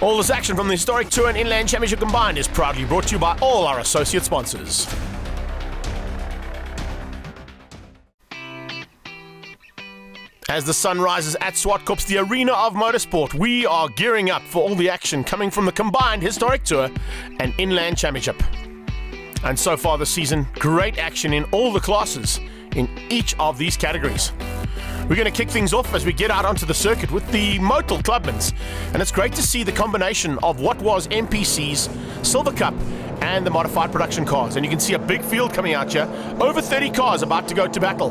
All this action from the Historic Tour and Inland Championship combined is proudly brought to you by all our associate sponsors. As the sun rises at Zwartkops, the arena of motorsport, we are gearing up for all the action coming from the combined Historic Tour and Inland Championship. And so far this season, great action in all the classes in each of these categories. We're going to kick things off as we get out onto the circuit with the Motul Clubmans. And it's great to see the combination of what was MPC's Silver Cup and the modified production cars. And you can see a big field coming out here. Over 30 cars about to go to battle.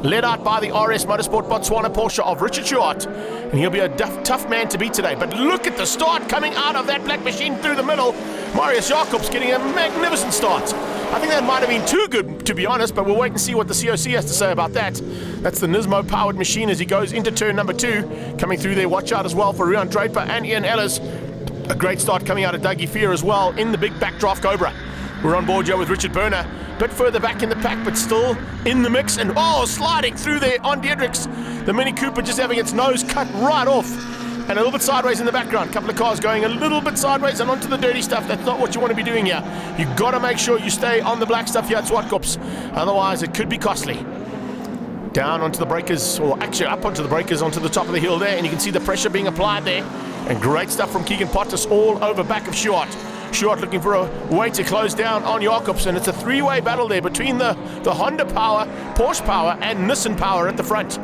Led out by the RS Motorsport Botswana Porsche of Richard Stewart. And he'll be a tough man to beat today. But look at the start coming out of that black machine through the middle. Marius Jacobs getting a magnificent start. I think that might have been too good, to be honest, but we'll wait and see what the COC has to say about that. That's the Nismo-powered machine as he goes into turn number 2. Coming through there, watch out as well for Rian Draper and Ian Ellis. A great start coming out of Dougie Fear as well in the big backdraft Cobra. We're on board here with Richard Berner. Bit further back in the pack, but still in the mix. And sliding through there on Diedrichs. The Mini Cooper just having its nose cut right off. And a little bit sideways in the background. A couple of cars going a little bit sideways and onto the dirty stuff. That's not what you want to be doing here. You've got to make sure you stay on the black stuff here at Zwartkops. Otherwise, it could be costly. Down onto the breakers, or actually up onto the breakers, onto the top of the hill there. And you can see the pressure being applied there. And great stuff from Keegan Pottis all over back of Stewart. Stewart looking for a way to close down on Jacobs. And it's a three-way battle there between the Honda power, Porsche power, and Nissan power at the front.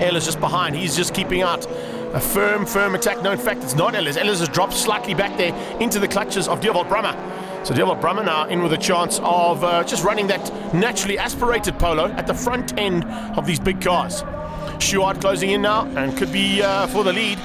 Ellis just behind. He's just keeping out a firm attack. No, in fact, it's not Ellis. Ellis has dropped slightly back there into the clutches of Dierwold Brummer. So Dierwold Brummer now in with a chance of just running that naturally aspirated Polo at the front end of these big cars. Stewart closing in now and could be for the lead.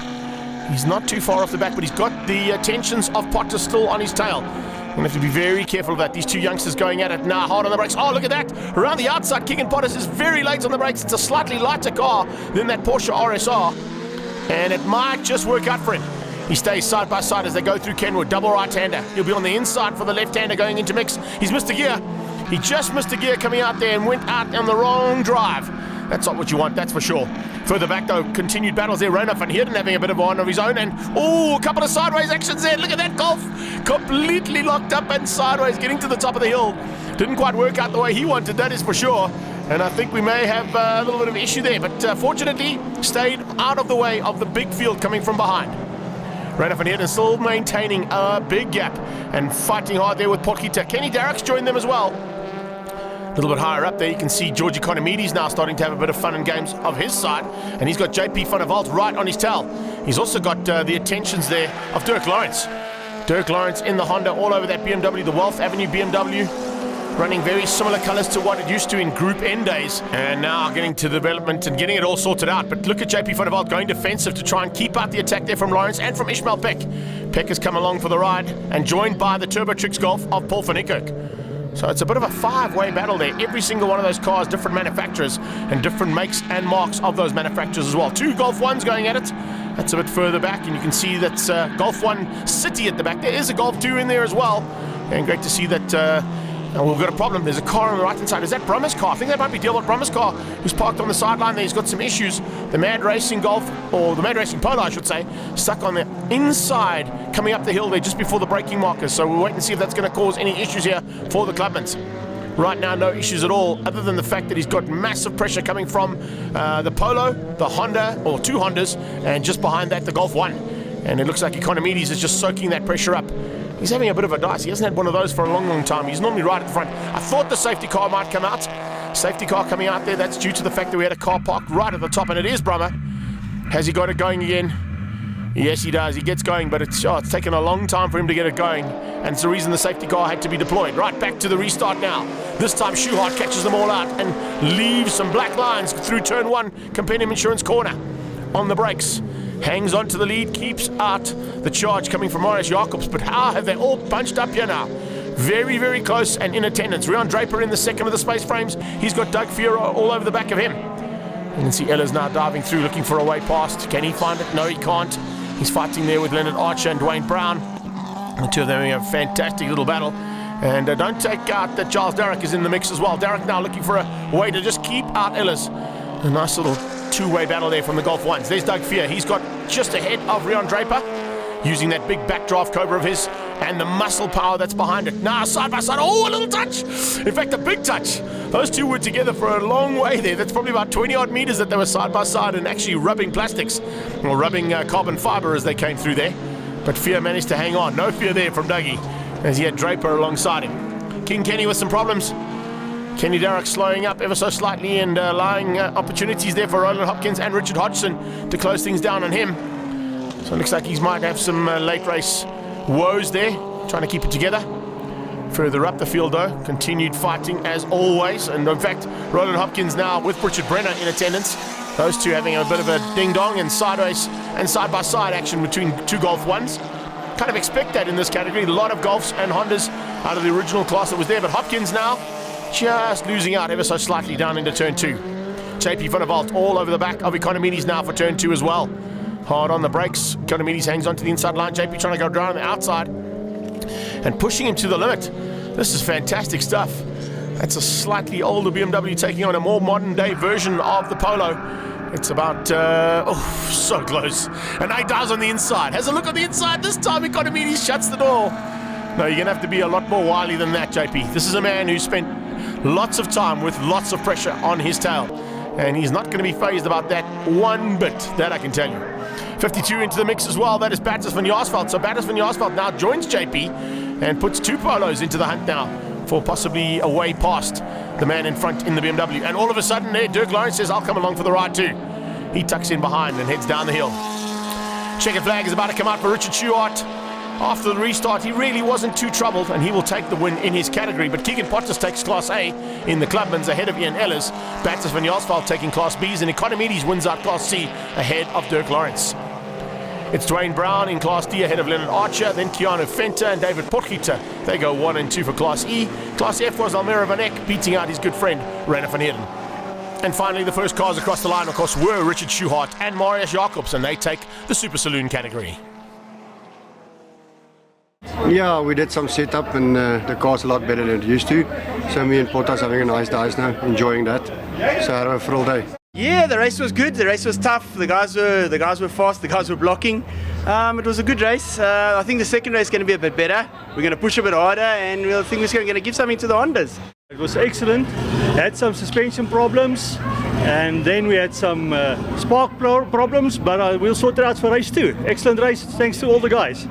He's not too far off the back, but he's got the attentions of Potter still on his tail. We're going to have to be very careful of that. These two youngsters going at it now, hard on the brakes. Oh, look at that. Around the outside, Keegan Pottis is very late on the brakes. It's a slightly lighter car than that Porsche RSR. And it might just work out for him. He stays side by side as they go through Kenwood. Double right-hander. He'll be on the inside for the left-hander going into mix. He's missed a gear. He just missed a gear coming out there and went out on the wrong drive. That's not what you want, that's for sure. Further back, though, continued battles there. Ronald van Heerden having a bit of one of his own. And, a couple of sideways actions there. Look at that Golf. Completely locked up and sideways, getting to the top of the hill. Didn't quite work out the way he wanted, that is for sure. And I think we may have a little bit of an issue there. But fortunately, stayed out of the way of the big field coming from behind. Ronald van Heerden still maintaining a big gap and fighting hard there with Porkita. Kenny Darrick's joined them as well. A little bit higher up there, you can see Georgie Economides now starting to have a bit of fun and games of his side. And he's got JP Van der Walt right on his tail. He's also got the attentions there of Dirk Lawrence. Dirk Lawrence in the Honda all over that BMW, the Wealth Avenue BMW. Running very similar colors to what it used to in Group N days. And now getting to development and getting it all sorted out. But look at JP Van der Walt going defensive to try and keep out the attack there from Lawrence and from Ishmael Peck. Peck has come along for the ride and joined by the Turbo Tricks Golf of Paul van Niekerk. So it's a bit of a five-way battle there. Every single one of those cars, different manufacturers and different makes and marks of those manufacturers as well. Two Golf 1s going at it. That's a bit further back, and you can see that's Golf 1 City at the back. There is a Golf 2 in there as well. And great to see that we've got a problem. There's a car on the right-hand side. Is that Brummer's car? I think that might be Dierwold Brummer's car, who's parked on the sideline there. He's got some issues. The Mad Racing Golf, or the Mad Racing Polo, I should say, stuck on the inside, coming up the hill there just before the braking markers. So we'll wait and see if that's going to cause any issues here for the Clubmans. Right now, no issues at all, other than the fact that he's got massive pressure coming from the Polo, the Honda, or two Hondas, and just behind that, the Golf 1. And it looks like Economides is just soaking that pressure up. He's having a bit of a dice. He hasn't had one of those for a long time. He's normally right at the front. I thought the safety car might come out. Safety car coming out there. That's due to the fact that we had a car parked right at the top, and it is Brummer. Has he got it going again? Yes, he does. He gets going, but it's taken a long time for him to get it going. And it's the reason the safety car had to be deployed. Right back to the restart now. This time, Schuhart catches them all out and leaves some black lines through turn 1, Compendium Insurance corner. On the brakes. Hangs on to the lead, keeps out the charge coming from Marius Jacobs. But how have they all bunched up here now? Very, very close and in attendance. Rian Draper in the second of the space frames. He's got Doug Fiero all over the back of him. You can see Ella's now diving through, looking for a way past. Can he find it? No, he can't. He's fighting there with Leonard Archer and Dwayne Brown. The two of them having a fantastic little battle. And don't take out that Charles Darrick is in the mix as well. Darrick now looking for a way to just keep out Ellis. A nice little two-way battle there from the Golf 1s. There's Doug Fear. He's got just ahead of Rian Draper. using that big backdraft Cobra of his and the muscle power that's behind it. Now, side by side. Oh, a little touch. In fact, a big touch. Those two were together for a long way there. That's probably about 20-odd meters that they were side by side and actually rubbing plastics, or rubbing carbon fiber as they came through there. But Fear managed to hang on. No fear there from Dougie, as he had Draper alongside him. King Kenny with some problems. Kenny Darroch slowing up ever so slightly and allowing opportunities there for Roland Hopkins and Richard Hodgson to close things down on him. So it looks like he might have some late race woes there, trying to keep it together. Further up the field though, continued fighting as always. And in fact, Roland Hopkins now with Richard Brenner in attendance. Those two having a bit of a ding-dong and sideways and side-by-side action between two Golf 1s. Kind of expect that in this category. A lot of Golfs and Hondas out of the original class that was there. But Hopkins now just losing out ever so slightly down into turn 2. JP van der Walt all over the back of Economides now for turn 2 as well. Hard on the brakes. Economides hangs onto the inside line. JP trying to go down on the outside and pushing him to the limit. This is fantastic stuff. That's a slightly older BMW taking on a more modern day version of the Polo. It's about, so close. And now he dives on the inside. Has a look on the inside. This time Economides shuts the door. No, you're going to have to be a lot more wily than that, JP. This is a man who spent lots of time with lots of pressure on his tail. And he's not going to be phased about that one bit, that I can tell you. 52 into the mix as well. That is Batters van Jaarsveld. So Batters van Jaarsveld now joins JP and puts two Polos into the hunt now for possibly a way past the man in front in the BMW. And all of a sudden there, Dirk Lawrence says, I'll come along for the ride too. He tucks in behind and heads down the hill. Checkered flag is about to come out for Richard Schuart. After the restart, he really wasn't too troubled, and he will take the win in his category. But Keegan Pottas takes Class A in the Clubmans ahead of Ian Ellis. Batters van Jaarsveld taking Class B's, and Economides wins out Class C ahead of Dirk Lawrence. It's Dwayne Brown in Class D ahead of Leonard Archer, then Keanu Fenter and David Potgieter. They go 1 and 2 for Class E. Class F was Almira Van Eck beating out his good friend, Rainer van Heerden. And finally, the first cars across the line, of course, were Richard Schuart and Marius Jacobs, and they take the Super Saloon category. Yeah, we did some setup and the car's a lot better than it used to. So me and Pottas having a nice day now, enjoying that. So I had a full day. Yeah, the race was good. The race was tough. The guys were fast. The guys were blocking. It was a good race. I think the second race is going to be a bit better. We're going to push a bit harder, and I think we're going to give something to the Hondas. It was excellent. Had some suspension problems, and then we had some spark problems, but we'll sort it out for race 2. Excellent race. Thanks to all the guys.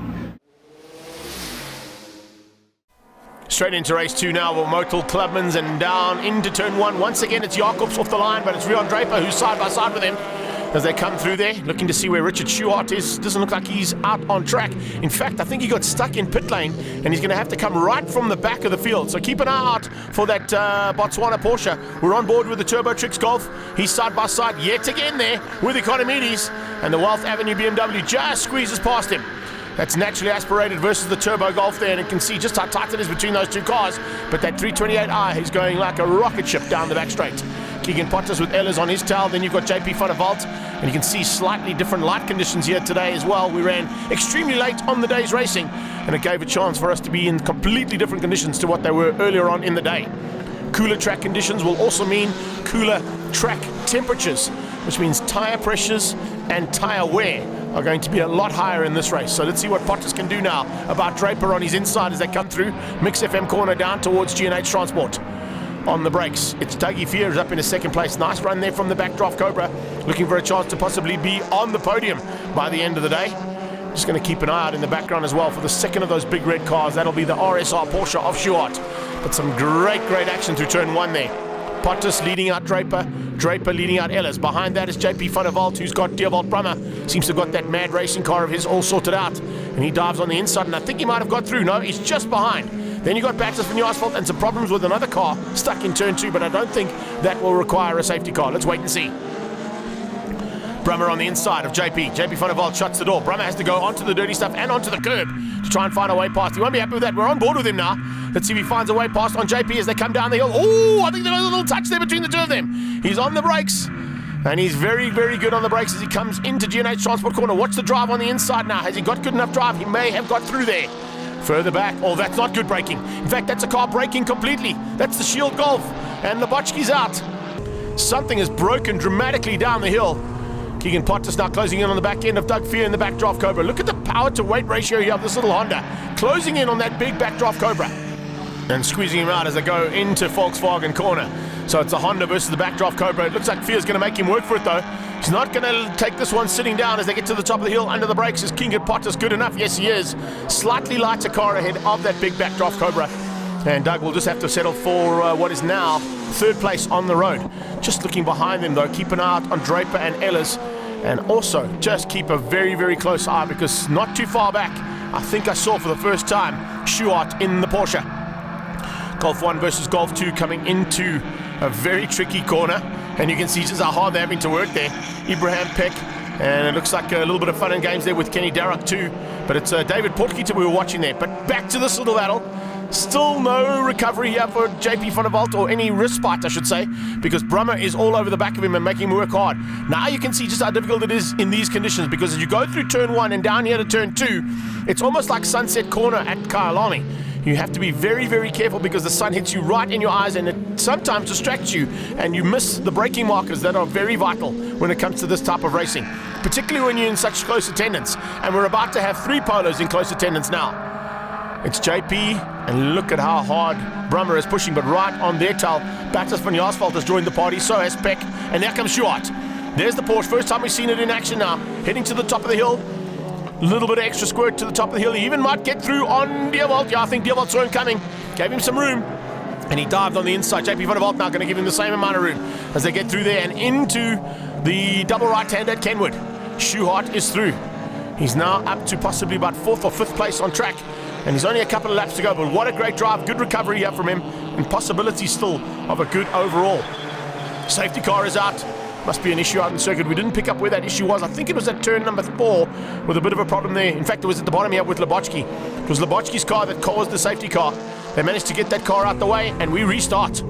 Straight into race 2 now with Motul Clubmans and down into turn 1. Once again, it's Jacobs off the line, but it's Rion Draper who's side by side with him as they come through there, looking to see where Richard Schuart is. Doesn't look like he's out on track. In fact, I think he got stuck in pit lane, and he's going to have to come right from the back of the field. So keep an eye out for that Botswana Porsche. We're on board with the Turbo Tricks Golf. He's side by side yet again there with Economides, and the Wealth Avenue BMW just squeezes past him. That's naturally aspirated versus the Turbo Golf there, and you can see just how tight it is between those two cars. But that 328i is going like a rocket ship down the back straight. Keegan Pottas with Ellis on his tail. Then you've got JP van der Walt, and you can see slightly different light conditions here today as well. We ran extremely late on the day's racing, and it gave a chance for us to be in completely different conditions to what they were earlier on in the day. Cooler track conditions will also mean cooler track temperatures, which means tire pressures and tire wear are going to be a lot higher in this race. So let's see what Pottas can do now about Draper on his inside as they come through. Mix FM corner down towards G&H Transport. On the brakes, it's Dougie Fears up in a second place. Nice run there from the backdraft Cobra, looking for a chance to possibly be on the podium by the end of the day. Just going to keep an eye out in the background as well for the second of those big red cars. That'll be the RSR Porsche of Schuart. But some great action through turn 1 there. Pottas leading out Draper, Draper leading out Ellis. Behind that is JP van der Walt, who's got Dierwald Brummer. Seems to have got that mad racing car of his all sorted out. And he dives on the inside, and I think he might have got through. No, he's just behind. Then you got Batters van Jaarsveld and some problems with another car stuck in turn 2, but I don't think that will require a safety car. Let's wait and see. Brummer on the inside of JP. JP van der Walt shuts the door. Brummer has to go onto the dirty stuff and onto the curb to try and find a way past. He won't be happy with that. We're on board with him now. Let's see if he finds a way past on JP as they come down the hill. Oh, I think there was a little touch there between the two of them. He's on the brakes, and he's very good on the brakes as he comes into G&H Transport corner. Watch the drive on the inside now. Has he got good enough drive? He may have got through there. Further back. Oh, that's not good braking. In fact, that's a car braking completely. That's the Shield Golf, and the Botchki's out. Something has broken dramatically down the hill. Keegan Potter's now closing in on the back end of Doug Fear in the backdraft Cobra. Look at the power to weight ratio here of this little Honda. Closing in on that big backdraft Cobra. And squeezing him out as they go into Volkswagen corner. So it's a Honda versus the backdraft Cobra. It looks like Fear's going to make him work for it though. He's not going to take this one sitting down as they get to the top of the hill under the brakes. Is Keegan Potter's good enough? Yes, he is. Slightly lighter car ahead of that big backdraft Cobra. And Doug will just have to settle for what is now third place on the road. Just looking behind them though, keep an eye out on Draper and Ellis. And also just keep a very, very close eye because not too far back, I think I saw for the first time Schuart in the Porsche. Golf 1 versus Golf 2 coming into a very tricky corner. And you can see just how hard they're having to work there. Ibrahim Peck, and it looks like a little bit of fun and games there with Kenny Darroch too. But it's David Portketer we were watching there. But back to this little battle. Still no recovery here for JP van der Walt, or any respite I should say, because Brummer is all over the back of him and making him work hard. Now you can see just how difficult it is in these conditions, because as you go through turn 1 and down here to turn 2, it's almost like Sunset Corner at Kyalami. You have to be very, very careful because the sun hits you right in your eyes and it sometimes distracts you and you miss the braking markers that are very vital when it comes to this type of racing, particularly when you're in such close attendance. And we're about to have 3 polos in close attendance now. It's JP, and look at how hard Brummer is pushing, but right on their tail. Baptist van Jaarsveld has joined the party, so has Peck, and there comes Schuart. There's the Porsche, first time we've seen it in action now. Heading to the top of the hill. A little bit of extra squirt to the top of the hill. He even might get through on Dierwald. Yeah, I think Dierwald saw him coming. Gave him some room. And he dived on the inside. JP van der Walt now going to give him the same amount of room as they get through there and into the double right-hand at Kenwood. Schuart is through. He's now up to possibly about 4th or 5th place on track. And he's only a couple of laps to go, but what a great drive. Good recovery here from him. And possibility still of a good overall. Safety car is out. Must be an issue out in the circuit. We didn't pick up where that issue was. I think it was at turn number 4 with a bit of a problem there. In fact, it was at the bottom here with Leboczki. It was Leboczki's car that caused the safety car. They managed to get that car out the way, and we restart.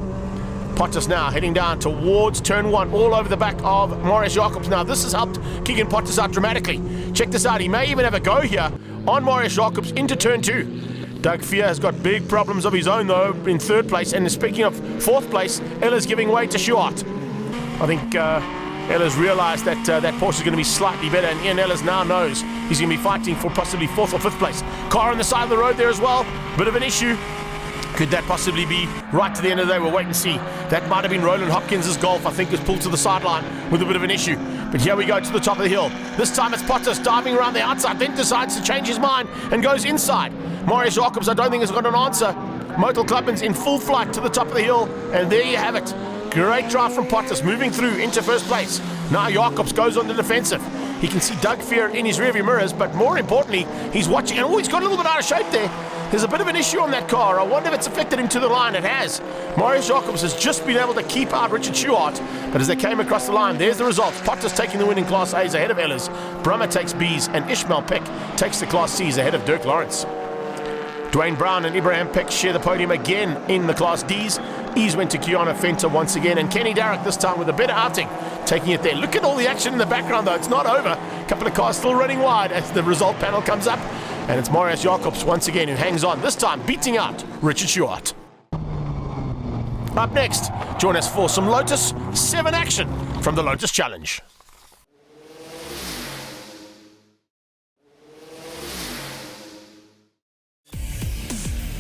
Pottas now heading down towards turn 1, all over the back of Marius Jacobs. Now, this has helped Keegan Pottas out dramatically. Check this out. He may even have a go here on Marius Jacobs into turn 2. Doug Fear has got big problems of his own, though, in 3rd place. And speaking of 4th place, Ella's giving way to Schuart. I think Ella's realised that that Porsche is going to be slightly better, and Ian Ellis now knows he's going to be fighting for possibly 4th or 5th place. Car on the side of the road there as well. Bit of an issue. Could that possibly be right to the end of the day? We'll wait and see. That might have been Roland Hopkins' Golf, I think, was pulled to the sideline with a bit of an issue. But here we go to the top of the hill. This time it's Pottas diving around the outside, then decides to change his mind and goes inside. Marius Jacobs, I don't think, has got an answer. Motel Clubmans in full flight to the top of the hill, and there you have it. Great drive from Pottas, moving through into 1st place. Now Jacobs goes on the defensive. He can see Doug Fear in his rearview mirrors, but more importantly, he's watching, and he's got a little bit out of shape there. There's a bit of an issue on that car. I wonder if it's affected him to the line. It has. Marius Jacobs has just been able to keep out Richard Schuart, but as they came across the line, there's the results. Pottas taking the win in Class A's ahead of Ellis. Brummer takes B's, and Ishmael Peck takes the Class C's ahead of Dirk Lawrence. Dwayne Brown and Ibrahim Peck share the podium again in the Class D's. E's went to Kiana Fenter once again, and Kenny Darroch this time with a better outing, taking it there. Look at all the action in the background, though. It's not over. A couple of cars still running wide as the result panel comes up. And it's Marius Jacobs once again who hangs on, this time beating out Richard Schuart. Up next, join us for some Lotus 7 action from the Lotus Challenge.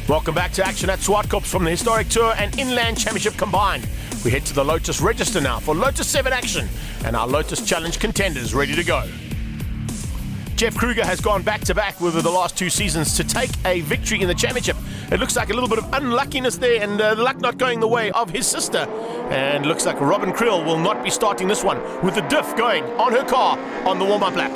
Welcome back to action at Zwartkops from the Historic Tour and Inland Championship combined. We head to the Lotus Register now for Lotus 7 action and our Lotus Challenge contenders ready to go. Jeff Kruger has gone back-to-back with the last 2 seasons to take a victory in the championship. It looks like a little bit of unluckiness there and luck not going the way of his sister. And looks like Robin Krill will not be starting this one with the diff going on her car on the warm-up lap.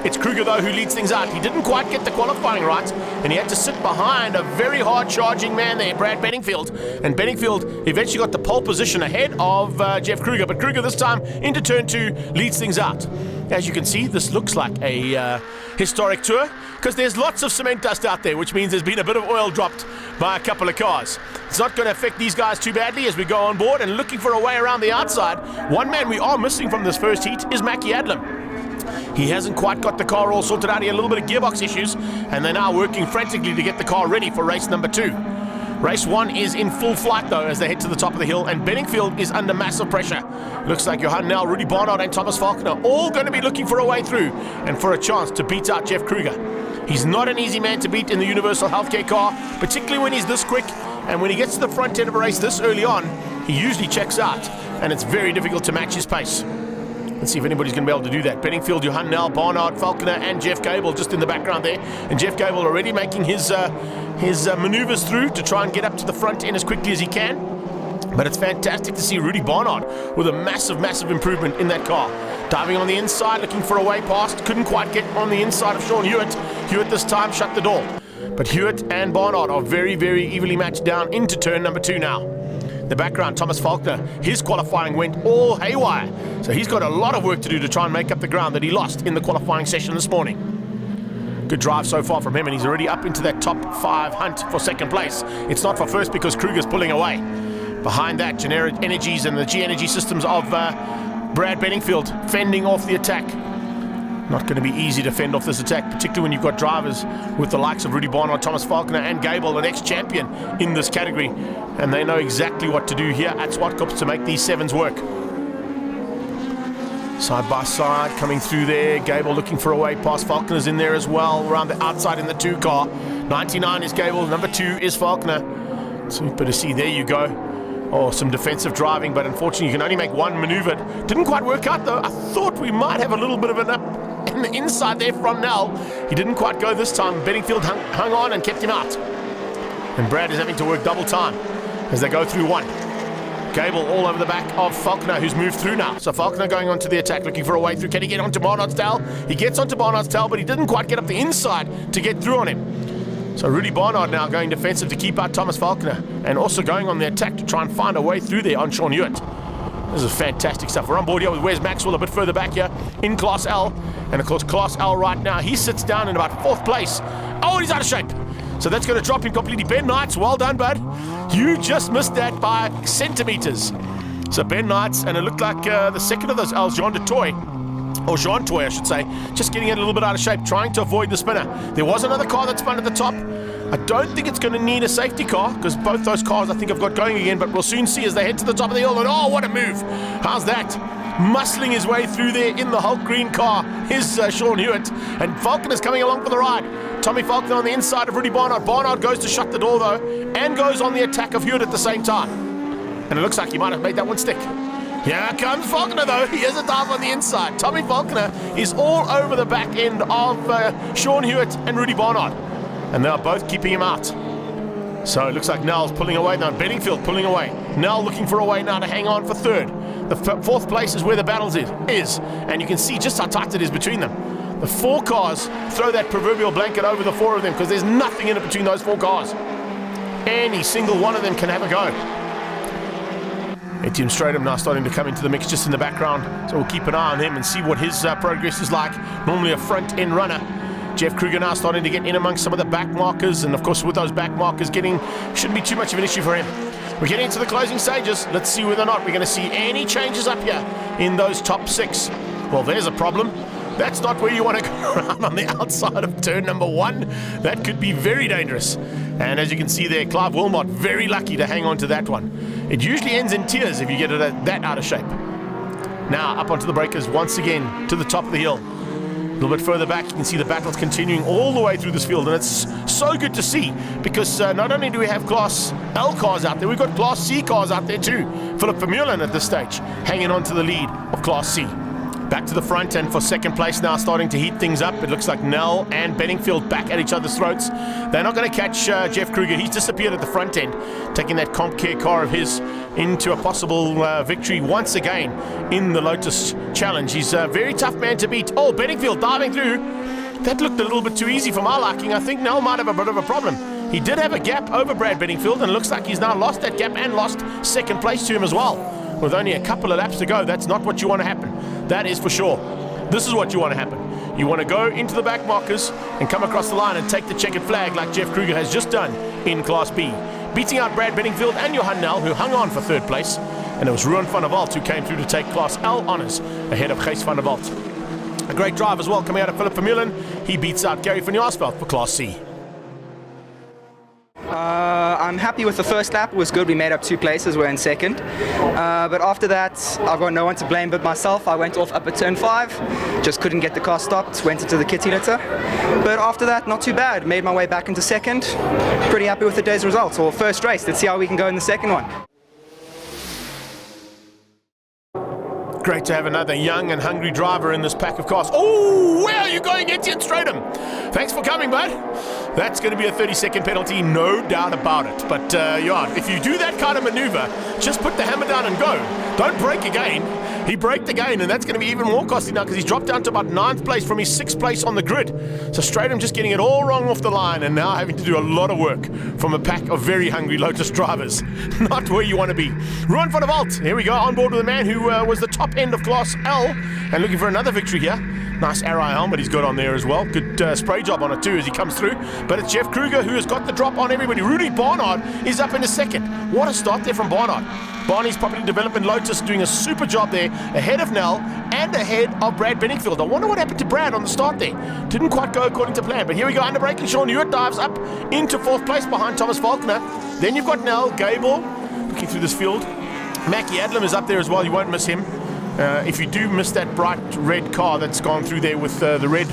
It's Kruger, though, who leads things out. He didn't quite get the qualifying right, and he had to sit behind a very hard-charging man there, Brad Bedingfield. And Bedingfield eventually got the pole position ahead of Jeff Kruger, but Kruger this time into turn 2 leads things out. As you can see, this looks like a historic tour because there's lots of cement dust out there, which means there's been a bit of oil dropped by a couple of cars. It's not going to affect these guys too badly as we go on board and looking for a way around the outside. One man we are missing from this first heat is Mackie Adlam. He hasn't quite got the car all sorted out. He had a little bit of gearbox issues, and they're now working frantically to get the car ready for race number 2. Race 1 is in full flight though as they head to the top of the hill, and Benningfield is under massive pressure. Looks like Johan Nel, Rudy Barnard and Thomas Falconer all going to be looking for a way through and for a chance to beat out Jeff Kruger. He's not an easy man to beat in the Universal Healthcare car, particularly when he's this quick, and when he gets to the front end of a race this early on, he usually checks out, and it's very difficult to match his pace. Let's see if anybody's going to be able to do that. Benningfield, Johan Nel, Barnard, Falconer and Jeff Gable just in the background there. And Jeff Gable already making his maneuvers through to try and get up to the front end as quickly as he can. But it's fantastic to see Rudy Barnard with a massive improvement in that car. Diving on the inside, looking for a way past. Couldn't quite get on the inside of Sean Hewitt. Hewitt this time shut the door. But Hewitt and Barnard are very evenly matched down into turn number 2 now. The background, Thomas Falconer, his qualifying went all haywire. So he's got a lot of work to do to try and make up the ground that he lost in the qualifying session this morning. Good drive so far from him, and he's already up into that top 5 hunt for second place. It's not for first because Kruger's pulling away. Behind that, Generic Energies and the G-Energy systems of Brad Benningfield fending off the attack. Not going to be easy to fend off this attack, particularly when you've got drivers with the likes of Rudy Barnard, Thomas Falconer and Gable, an ex-champion in this category. And they know exactly what to do here at Zwartkops to make these 7s work. Side by side, coming through there. Gable looking for a way past. Falconer's in there as well, around the outside in the 2 car. 99 is Gable, number 2 is Falconer. Super to see, there you go. Oh, some defensive driving, but unfortunately you can only make one maneuver. Didn't quite work out though. I thought we might have a little bit of an up in the inside there from Nel. He didn't quite go this time. Benningfield hung on and kept him out. And Brad is having to work double time as they go through 1. Gable all over the back of Falconer, who's moved through now. So Falconer going onto the attack, looking for a way through. Can he get onto Barnard's tail? He gets onto Barnard's tail, but he didn't quite get up the inside to get through on him. So Rudy Barnard now going defensive to keep out Thomas Falconer, and also going on the attack to try and find a way through there on Sean Hewitt. This is fantastic stuff. We're on board here with Wes Maxwell a bit further back here in Class L. And of course, Class L right now, he sits down in about 4th place. Oh, he's out of shape. So that's going to drop him completely. Ben Knights, well done, bud. You just missed that by centimeters. So Ben Knights, and it looked like the second of those L's, Jean Toy, I should say, just getting it a little bit out of shape, trying to avoid the spinner. There was another car that spun at the top. I don't think it's going to need a safety car, because both those cars I think have got going again, but we'll soon see as they head to the top of the hill. And oh, what a move. How's that? Muscling his way through there in the Hulk green car is Sean Hewitt, and Falconer's coming along for the ride. Tommy Falconer on the inside of Rudy Barnard. Barnard goes to shut the door though, and goes on the attack of Hewitt at the same time. And it looks like he might have made that one stick. Here comes Falconer though. He has a dive on the inside. Tommy Falconer is all over the back end of Sean Hewitt and Rudy Barnard, and they are both keeping him out. So it looks like Nell's pulling away now. Benningfield pulling away. Nell looking for a way now to hang on for 3rd. The 4th place is where the battle is, and you can see just how tight it is between them. The 4 cars throw that proverbial blanket over the 4 of them, because there's nothing in it between those 4 cars. Any single one of them can have a go. Etienne Stratum now starting to come into the mix just in the background, so we'll keep an eye on him and see what his progress is like. Normally a front-end runner. Jeff Kruger now starting to get in amongst some of the back markers, and of course with those back markers shouldn't be too much of an issue for him. We're getting into the closing stages. Let's see whether or not we're going to see any changes up here in those top 6. Well, there's a problem. That's not where you want to go around on the outside of turn number 1. That could be very dangerous. And as you can see there, Clive Wilmot very lucky to hang on to that one. It usually ends in tears if you get it that out of shape. Now up onto the breakers once again to the top of the hill. A little bit further back, you can see the battle's continuing all the way through this field, and it's so good to see, because not only do we have Class L cars out there, we've got Class C cars out there too. Philip Vermeulen at this stage, hanging on to the lead of Class C. Back to the front, and for second place now, starting to heat things up. It looks like Nell and Benningfield back at each other's throats. They're not going to catch Jeff Kruger. He's disappeared at the front end, taking that Comp Care car of his into a possible victory once again in the Lotus Challenge. He's a very tough man to beat. Oh, Benningfield diving through. That looked a little bit too easy for my liking. I think Nell might have a bit of a problem. He did have a gap over Brad Benningfield, and it looks like he's now lost that gap and lost second place to him as well. With only a couple of laps to go, that's not what you want to happen. That is for sure. This is what you want to happen. You want to go into the back markers and come across the line and take the checkered flag like Jeff Kruger has just done in Class B. Beating out Brad Benningfield and Johan Nel, who hung on for 3rd place. And it was Ruan van der Walt who came through to take Class L honours ahead of Gijs van der Walt. A great drive as well coming out of Philip Vermeulen. He beats out Gary van Jaarsveld for Class C. I'm Happy with the first lap. It was good. We made up 2 places. We're in second. But after that, I've got no one to blame but myself. I went off up at turn 5. Just couldn't get the car stopped. Went into the kitty litter. But after that, not too bad. Made my way back into second. Pretty happy with the day's results. Or first race. Let's see how we can go in the second one. Great to have another young and hungry driver in this pack of cars. Oh, where are you going, Etienne Stratum? Thanks for coming, bud. That's going to be a 30-second penalty, no doubt about it. But, yeah, if you do that kind of maneuver, just put the hammer down and go. Don't brake again. He braked again, and that's going to be even more costly now because he's dropped down to about 9th place from his 6th place on the grid. So Stratum just getting it all wrong off the line and now having to do a lot of work from a pack of very hungry Lotus drivers. Not where you want to be. Ruan van der Walt, here we go, on board with a man who was the top end of Class L and looking for another victory here. Nice Arai helmet he's got on there as well. Good spray job on it too as he comes through. But it's Jeff Kruger who has got the drop on everybody. Rudy Barnard is up in a second. What a start there from Barnard. Barney's Property Development Lotus doing a super job there, ahead of Nell and ahead of Brad Benningfield. I wonder what happened to Brad on the start there. Didn't quite go according to plan, but here we go, under braking. Sean Hewitt dives up into 4th place behind Thomas Faulkner. Then you've got Nell, Gable, looking through this field. Mackie Adlam is up there as well, you won't miss him. If you do miss that bright red car that's gone through there with the red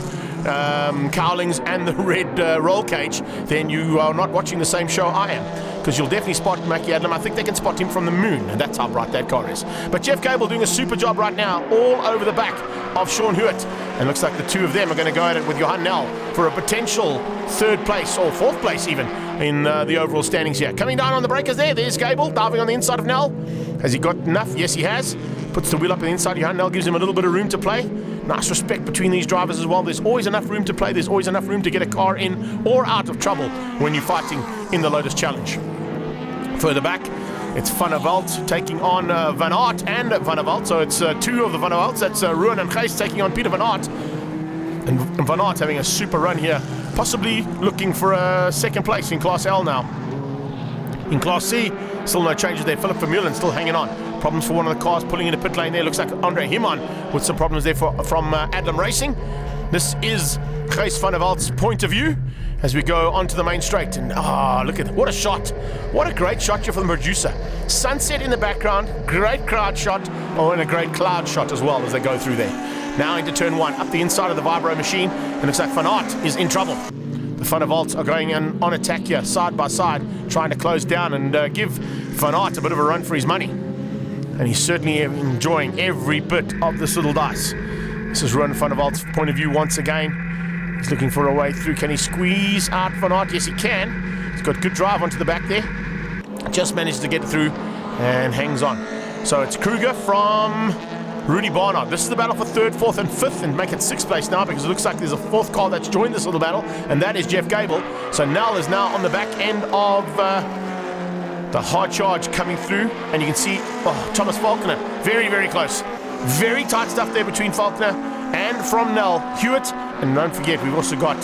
cowlings and the red roll cage, then you are not watching the same show I am, because you'll definitely spot Mackie Adlam. I think they can spot him from the moon, and that's how bright that car is. But Jeff Gable doing a super job right now, all over the back of Sean Hewitt, and looks like the two of them are going to go at it with Johan Nel for a potential 3rd place or 4th place even in the overall standings here. Coming down on the breakers there's Gable diving on the inside of Nel. Has he got enough? Yes, he has. Puts the wheel up on the inside. Johan Nel gives him a little bit of room to play. Nice respect between these drivers as well. There's always enough room to play. There's always enough room to get a car in or out of trouble when you're fighting in the Lotus Challenge. Further back, it's Van der Walt taking on Van Aert and Van der Walt. So it's 2 of the Van der Walts. That's Ruan and Gijs taking on Peter Van Aert. And Van Aert having a super run here, possibly looking for a 2nd place in Class L now. In Class C, still no changes there. Philip Vermeulen still hanging on. Problems for one of the cars pulling into pit lane there. Looks like Andre Himman with some problems there from Adlam Racing. This is Gijs van der Walt's point of view as we go onto the main straight. And look at what a shot. What a great shot here from the producer. Sunset in the background, great crowd shot, and a great cloud shot as well as they go through there. Now into turn 1, up the inside of the Vibro machine, and looks like Van Aert is in trouble. The Van der Walts are going in on attack here, side by side, trying to close down and give Van Aert a bit of a run for his money. And he's certainly enjoying every bit of this little dice. This is Ruan van der Walt's point of view once again. He's looking for a way through. Can he squeeze out Van Aert? Yes, he can. He's got good drive onto the back there. Just managed to get through and hangs on. So it's Kruger from Rudy Barnard. This is the battle for 3rd, 4th and 5th, and make it 6th place now because it looks like there's a 4th car that's joined this little battle, and that is Jeff Gable. So Nell is now on the back end of the hard charge coming through, and you can see Thomas Faulkner very, very close. Very tight stuff there between Faulkner and from Nell Hewitt. And don't forget, we've also got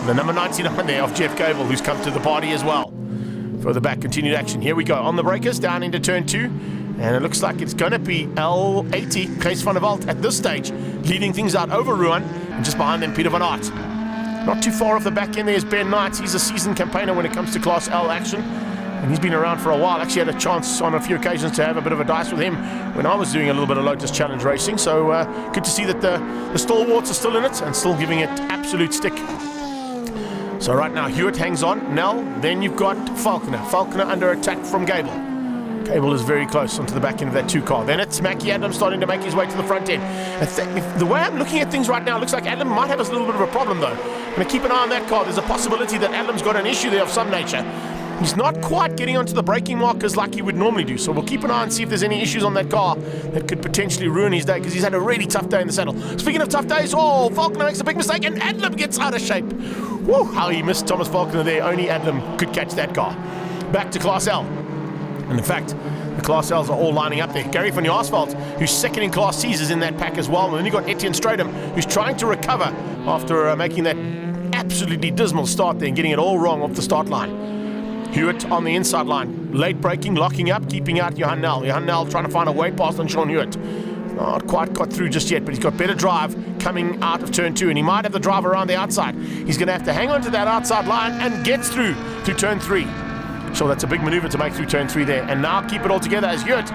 the number 99 there of Jeff Gable, who's come to the party as well. Further back, continued action. Here we go on the breakers down into turn 2. And it looks like it's going to be L80, Gijs van der Walt at this stage, leading things out over Ruan, and just behind them, Peter Van Aert. Not too far off the back end, there's Ben Knight. He's a seasoned campaigner when it comes to Class L action, and he's been around for a while. Actually had a chance on a few occasions to have a bit of a dice with him when I was doing a little bit of Lotus Challenge racing, so good to see that the stalwarts are still in it and still giving it absolute stick. So right now, Hewitt hangs on, Nell, then you've got Faulkner. Faulkner under attack from Gable. Gable is very close onto the back end of that 2 car. Then it's Mackie Adlam starting to make his way to the front end. The way I'm looking at things right now, it looks like Adlam might have a little bit of a problem though. I'm going to keep an eye on that car. There's a possibility that Adlam's got an issue there of some nature. He's not quite getting onto the braking markers like he would normally do, so we'll keep an eye and see if there's any issues on that car that could potentially ruin his day, because he's had a really tough day in the saddle. Speaking of tough days, Faulkner makes a big mistake and Adlam gets out of shape. Woo, how he missed Thomas Faulkner there. Only Adlam could catch that car. Back to Class L. And in fact, the Class L's are all lining up there. Gary van Jaarsveld, who's second in Class C's, is in that pack as well. And then you've got Etienne Stratum, who's trying to recover after making that absolutely dismal start there and getting it all wrong off the start line. Hewitt on the inside line. Late braking, locking up, keeping out Johan Nel. Johan Nel trying to find a way past on Sean Hewitt. Not quite got through just yet, but he's got better drive coming out of turn 2, and he might have the drive around the outside. He's going to have to hang on to that outside line and gets through to turn 3. Sure, that's a big maneuver to make through turn 3 there. And now keep it all together as Hewitt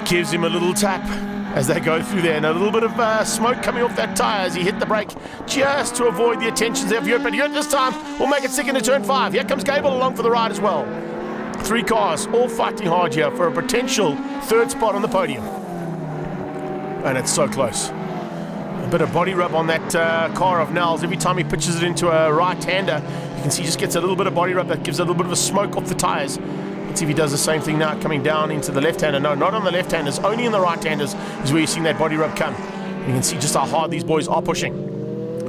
gives him a little tap as they go through there. And a little bit of smoke coming off that tyre as he hit the brake just to avoid the attentions of Hewitt. But Hewitt this time will make it second to turn 5. Here comes Gable along for the ride as well. 3 cars all fighting hard here for a potential 3rd spot on the podium. And it's so close. A bit of body rub on that car of Nell's. Every time he pitches it into a right-hander, you can see he just gets a little bit of body rub that gives a little bit of a smoke off the tyres. Let's see if he does the same thing now, coming down into the left-hander. No, not on the left-handers, only in the right-handers is where you're seeing that body rub come. And you can see just how hard these boys are pushing.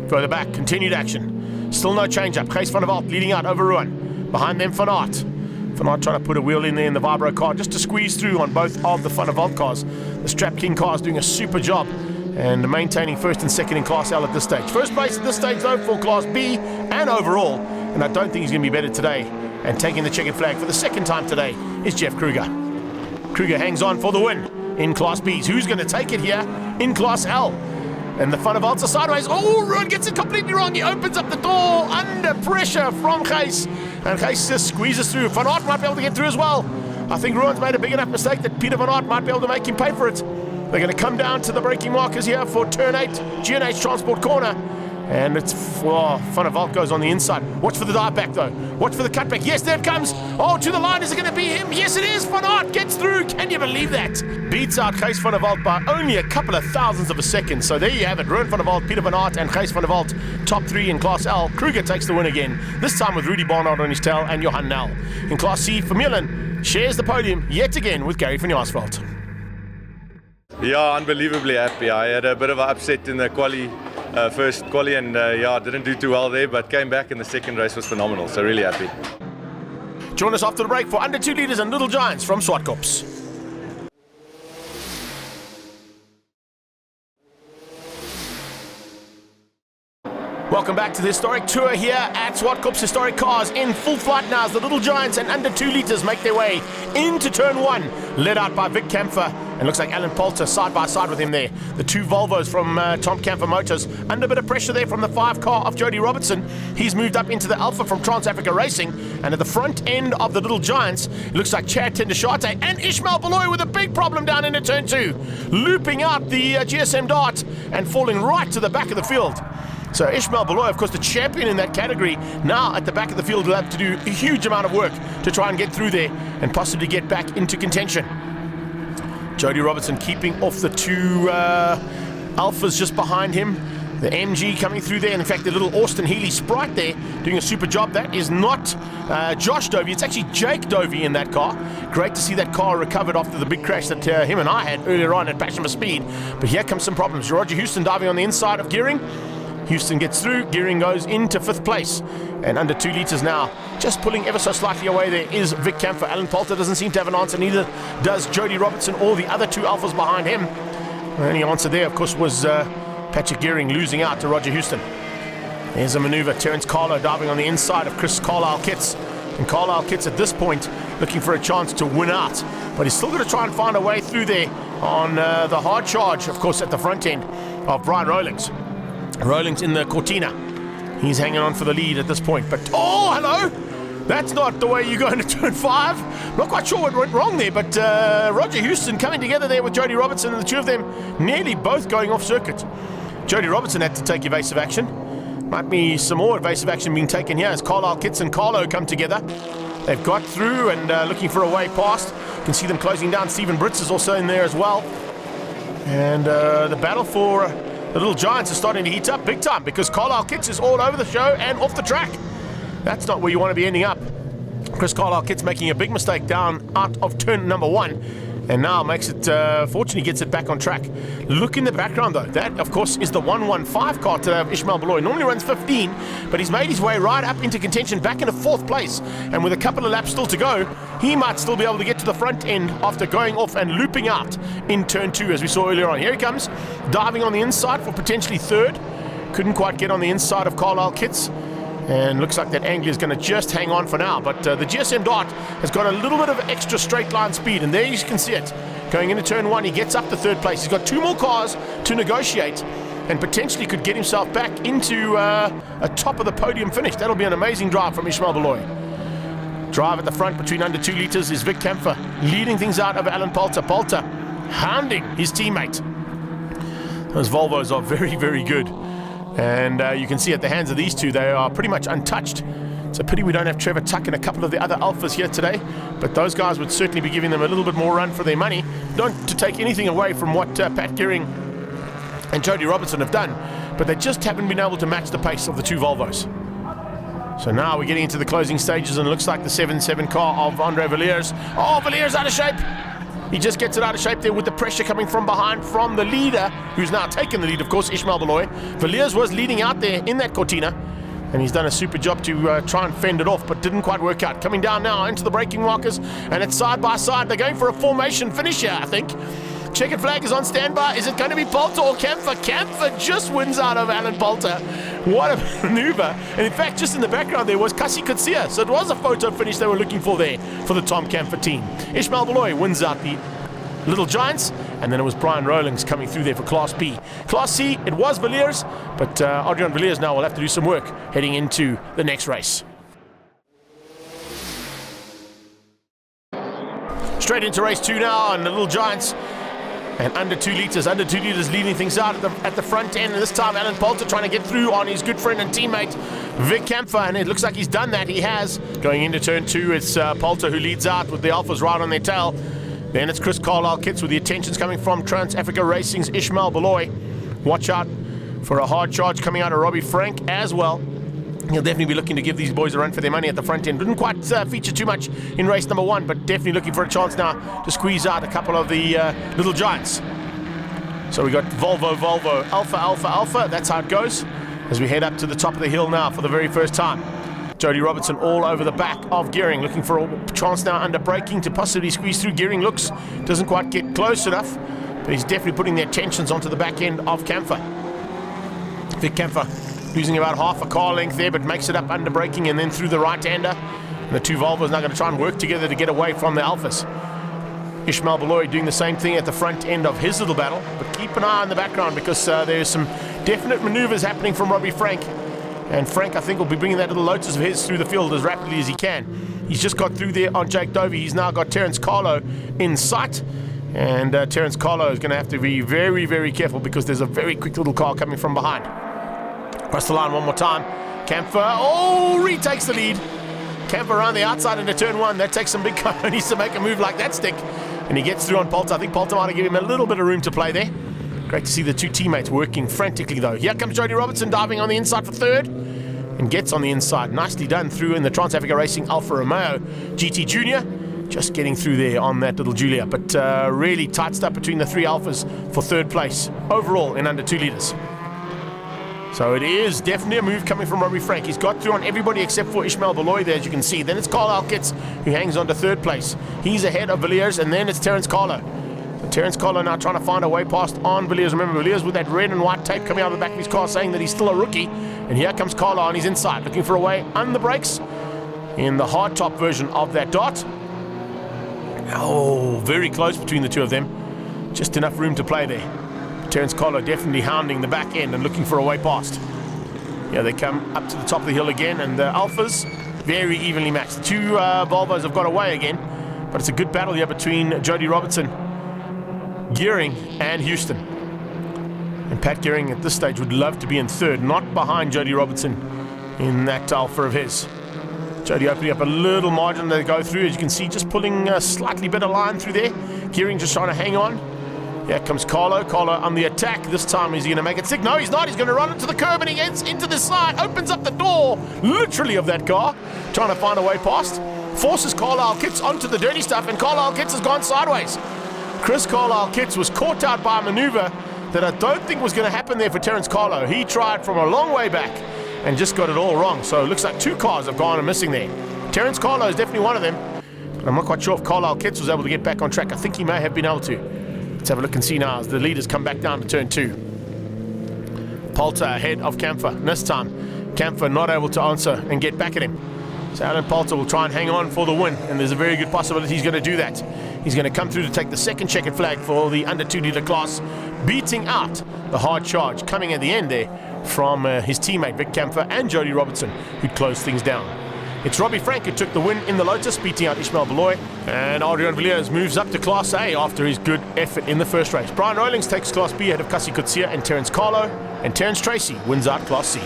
Further back, continued action. Still no change-up. Gijs van der Walt leading out over Ruan. Behind them, Van Aert. Van Aert trying to put a wheel in there in the Vibro car just to squeeze through on both of the Van der Walt cars. The Strap King car is doing a super job and maintaining 1st and 2nd in Class L at this stage. 1st place at this stage though for Class B and overall, and I don't think he's going to be better today. And taking the checkered flag for the 2nd time today is Jeff Kruger. Kruger hangs on for the win in Class B's. Who's going to take it here in Class L? And the Van der Walt's are sideways. Oh, Ruan gets it completely wrong. He opens up the door under pressure from Gijs. And Gijs just squeezes through. Van Aert might be able to get through as well. I think Ruan's made a big enough mistake that Peter Van Aert might be able to make him pay for it. They're going to come down to the braking markers here for turn 8, G&H Transport Corner. And it's, Van der Walt goes on the inside. Watch for the dive back though. Watch for the cutback. Yes, there it comes. Oh, to the line. Is it going to be him? Yes, it is. Van Aert gets through. Can you believe that? Beats out Gijs van der Walt by only a couple of thousandths of a second. So there you have it. Ruan van der Walt, Peter Van Aert and Gijs van der Walt, top 3 in Class L. Kruger takes the win again. This time with Rudy Barnard on his tail and Johan Nel. In Class C, Vermeulen shares the podium yet again with Gary van Jaarsveld. Yeah, unbelievably happy. I had a bit of an upset in the first quali and didn't do too well there, but came back and the 2nd race was phenomenal, so really happy. Join us after the break for Under 2 Litres and Little Giants from Zwartkops. Welcome back to the historic tour here at Zwartkops. Historic cars in full flight now as the Little Giants and Under 2 Litres make their way into turn 1, led out by Vic Kampfer. And looks like Alan Poulter side by side with him there. The 2 Volvos from Tom Kampfer Motors. Under a bit of pressure there from the 5 car of Jody Robertson. He's moved up into the Alpha from Trans Africa Racing. And at the front end of the Little Giants, it looks like Chad Tendashate and Ishmael Beloy with a big problem down into turn 2. Looping out the GSM Dart and falling right to the back of the field. So Ishmael Beloy, of course, the champion in that category, now at the back of the field will have to do a huge amount of work to try and get through there and possibly get back into contention. Jody Robertson keeping off the 2 Alphas just behind him. The MG coming through there, and in fact the little Austin Healy Sprite there doing a super job. That is not Josh Dovey, it's actually Jake Dovey in that car. Great to see that car recovered after the big crash that him and I had earlier on at Passion for Speed. But here comes some problems. Roger Houston diving on the inside of Gearing. Houston gets through, Gearing goes into 5th place. And Under 2 Litres now, just pulling ever so slightly away there is Vic Kampfer. Alan Poulter doesn't seem to have an answer, neither does Jody Robertson or the other 2 Alphas behind him. The only answer there, of course, was Patrick Gearing losing out to Roger Houston. There's a maneuver, Terence Carlo diving on the inside of Chris Carlisle-Kitts. And Carlisle-Kitts at this point looking for a chance to win out. But he's still going to try and find a way through there on the hard charge, of course, at the front end of Brian Rowlings. Rowlings in the Cortina. He's hanging on for the lead at this point. But, oh, hello! That's not the way you go into turn 5. Not quite sure what went wrong there, but Roger Houston coming together there with Jody Robertson, and the 2 of them nearly both going off circuit. Jody Robertson had to take evasive action. Might be some more evasive action being taken here as Carlisle-Kitts and Carlo come together. They've got through and looking for a way past. You can see them closing down. Stephen Britz is also in there as well. And the battle for the Little Giants is starting to heat up big time because Carlisle-Kitts is all over the show and off the track. That's not where you want to be ending up. Chris Carlisle-Kitts making a big mistake down out of turn number 1. And now makes it, fortunately gets it back on track. Look in the background though, that of course is the 115 car today of Ishmael Beloy. Normally runs 15, but he's made his way right up into contention, back into 4th place. And with a couple of laps still to go, he might still be able to get to the front end after going off and looping out in turn 2 as we saw earlier on. Here he comes, diving on the inside for potentially 3rd. Couldn't quite get on the inside of Carlisle-Kitts. And looks like that Anglia is going to just hang on for now. But the GSM Dart has got a little bit of extra straight line speed. And there you can see it. Going into turn 1, he gets up to 3rd place. He's got 2 more cars to negotiate and potentially could get himself back into a top of the podium finish. That'll be an amazing drive from Ishmael Beloy. Drive at the front between under 2 litres is Vic Kempfer, leading things out over Alan Poulter. Poulter hounding his teammate. Those Volvos are very, very good. And you can see at the hands of these two, they are pretty much untouched. It's a pity we don't have Trevor Tuck and a couple of the other Alphas here today, but those guys would certainly be giving them a little bit more run for their money. Not to take anything away from what Pat Gearing and Jody Robertson have done, but they just haven't been able to match the pace of the two Volvos. So now we're getting into the closing stages, and it looks like the 7-7 car of Andre Villiers. Oh, Villiers out of shape! He just gets it out of shape there with the pressure coming from behind from the leader, who's now taken the lead, of course, Ishmael Beloy. Villiers was leading out there in that Cortina, and he's done a super job to try and fend it off, but didn't quite work out. Coming down now into the braking markers, and it's side by side. They're going for a formation finish here, I think. Checkered flag is on standby. Is it going to be Poulter or Kempfer? Kempfer just wins out of Alan Poulter. What a maneuver. And in fact, just in the background there was Kasi Kutsia. So it was a photo finish they were looking for there for the Tom Kempfer team. Ishmael Beloy wins out the Little Giants, and then it was Brian Rowlings coming through there for Class B. Class C, it was Villiers, but Adrian Villiers now will have to do some work heading into the next race. Straight into race 2 now, and the Little Giants, and under 2 litres leading things out at the front end, and this time Alan Poulter trying to get through on his good friend and teammate Vic Kempfer, and it looks like he's done that. He has. Going into turn 2, it's Poulter who leads out with the Alphas right on their tail. Then it's Chris Carlisle-Kitts with the attentions coming from Trans-Africa Racing's Ishmael Beloy. Watch out for a hard charge coming out of Robbie Frank as well. He'll definitely be looking to give these boys a run for their money at the front end. Didn't quite feature too much in race number 1, but definitely looking for a chance now to squeeze out a couple of the Little Giants. So we got Volvo, Alpha, Alpha, Alpha. That's how it goes as we head up to the top of the hill now for the very first time. Jody Robertson all over the back of Gearing, looking for a chance now under braking to possibly squeeze through. Gearing doesn't quite get close enough, but he's definitely putting their tensions onto the back end of Kempfer. Vic Kempfer losing about half a car length there, but makes it up under braking and then through the right-hander. And the two Volvos now going to try and work together to get away from the Alphas. Ishmael Beloy doing the same thing at the front end of his little battle, but keep an eye on the background because there's some definite maneuvers happening from Robbie Frank. And Frank, I think, will be bringing that little Lotus of his through the field as rapidly as he can. He's just got through there on Jake Dovey. He's now got Terence Carlo in sight. And Terence Carlo is going to have to be very, very careful because there's a very quick little car coming from behind. Across the line one more time. Kempfer, retakes the lead. Kempfer around the outside into turn 1. That takes some big cover. Needs to make a move like that stick. And he gets through on Poulter. I think Poulter might have given him a little bit of room to play there. Great to see the two teammates working frantically though. Here comes Jody Robertson diving on the inside for third and gets on the inside. Nicely done through in the Trans-Africa Racing Alfa Romeo GT Junior. Just getting through there on that little Julia. But really tight stuff between the three Alphas for third place overall in under 2 litres. So it is definitely a move coming from Robbie Frank. He's got through on everybody except for Ishmael Beloy there, as you can see. Then it's Carlisle-Kitts who hangs on to third place. He's ahead of Villiers, and then it's Terence Carlo. Terence Carlo now trying to find a way past on Villiers. Remember, Villiers with that red and white tape coming out of the back of his car saying that he's still a rookie. And here comes Carlo on his inside, looking for a way on the brakes in the hard top version of that Dart. Oh, very close between the two of them. Just enough room to play there. Terence Carlo definitely hounding the back end and looking for a way past. Yeah, they come up to the top of the hill again, and the Alphas very evenly matched. The two Volvos have got away again, but it's a good battle here between Jody Robertson, Gearing and Houston. And Pat Gearing at this stage would love to be in third, not behind Jody Robertson in that Alpha of his. Jody opening up a little margin to go through, as you can see, just pulling a slightly better line through there. Gearing just trying to hang on. Here comes Carlo. Carlo on the attack. This time is he going to make it stick? No, he's not. He's going to run into the curb and he gets into the side, opens up the door, literally, of that car, trying to find a way past. Forces Carlisle-Kitts onto the dirty stuff, and Carlisle-Kitts has gone sideways. Chris Carlisle-Kitts was caught out by a maneuver that I don't think was going to happen there for Terence Carlo. He tried from a long way back and just got it all wrong. So it looks like two cars have gone and missing there. Terence Carlo is definitely one of them, but I'm not quite sure if Carlisle-Kitts was able to get back on track. I think he may have been able to. Let's have a look and see now as the leaders come back down to turn 2. Poulter ahead of Kempfer. And this time, Kempfer not able to answer and get back at him. So Alan Poulter will try and hang on for the win, and there's a very good possibility he's going to do that. He's going to come through to take the second checkered flag for the under 2 litre class, beating out the hard charge coming at the end there from his teammate Vic Kempfer and Jody Robertson, who closed things down. It's Robbie Frank who took the win in the Lotus, beating out Ishmael Beloy. And Adrian Villiers moves up to Class A after his good effort in the first race. Brian Roylings takes Class B ahead of Kasi Kutsia and Terence Carlo. And Terence Tracy wins out Class C.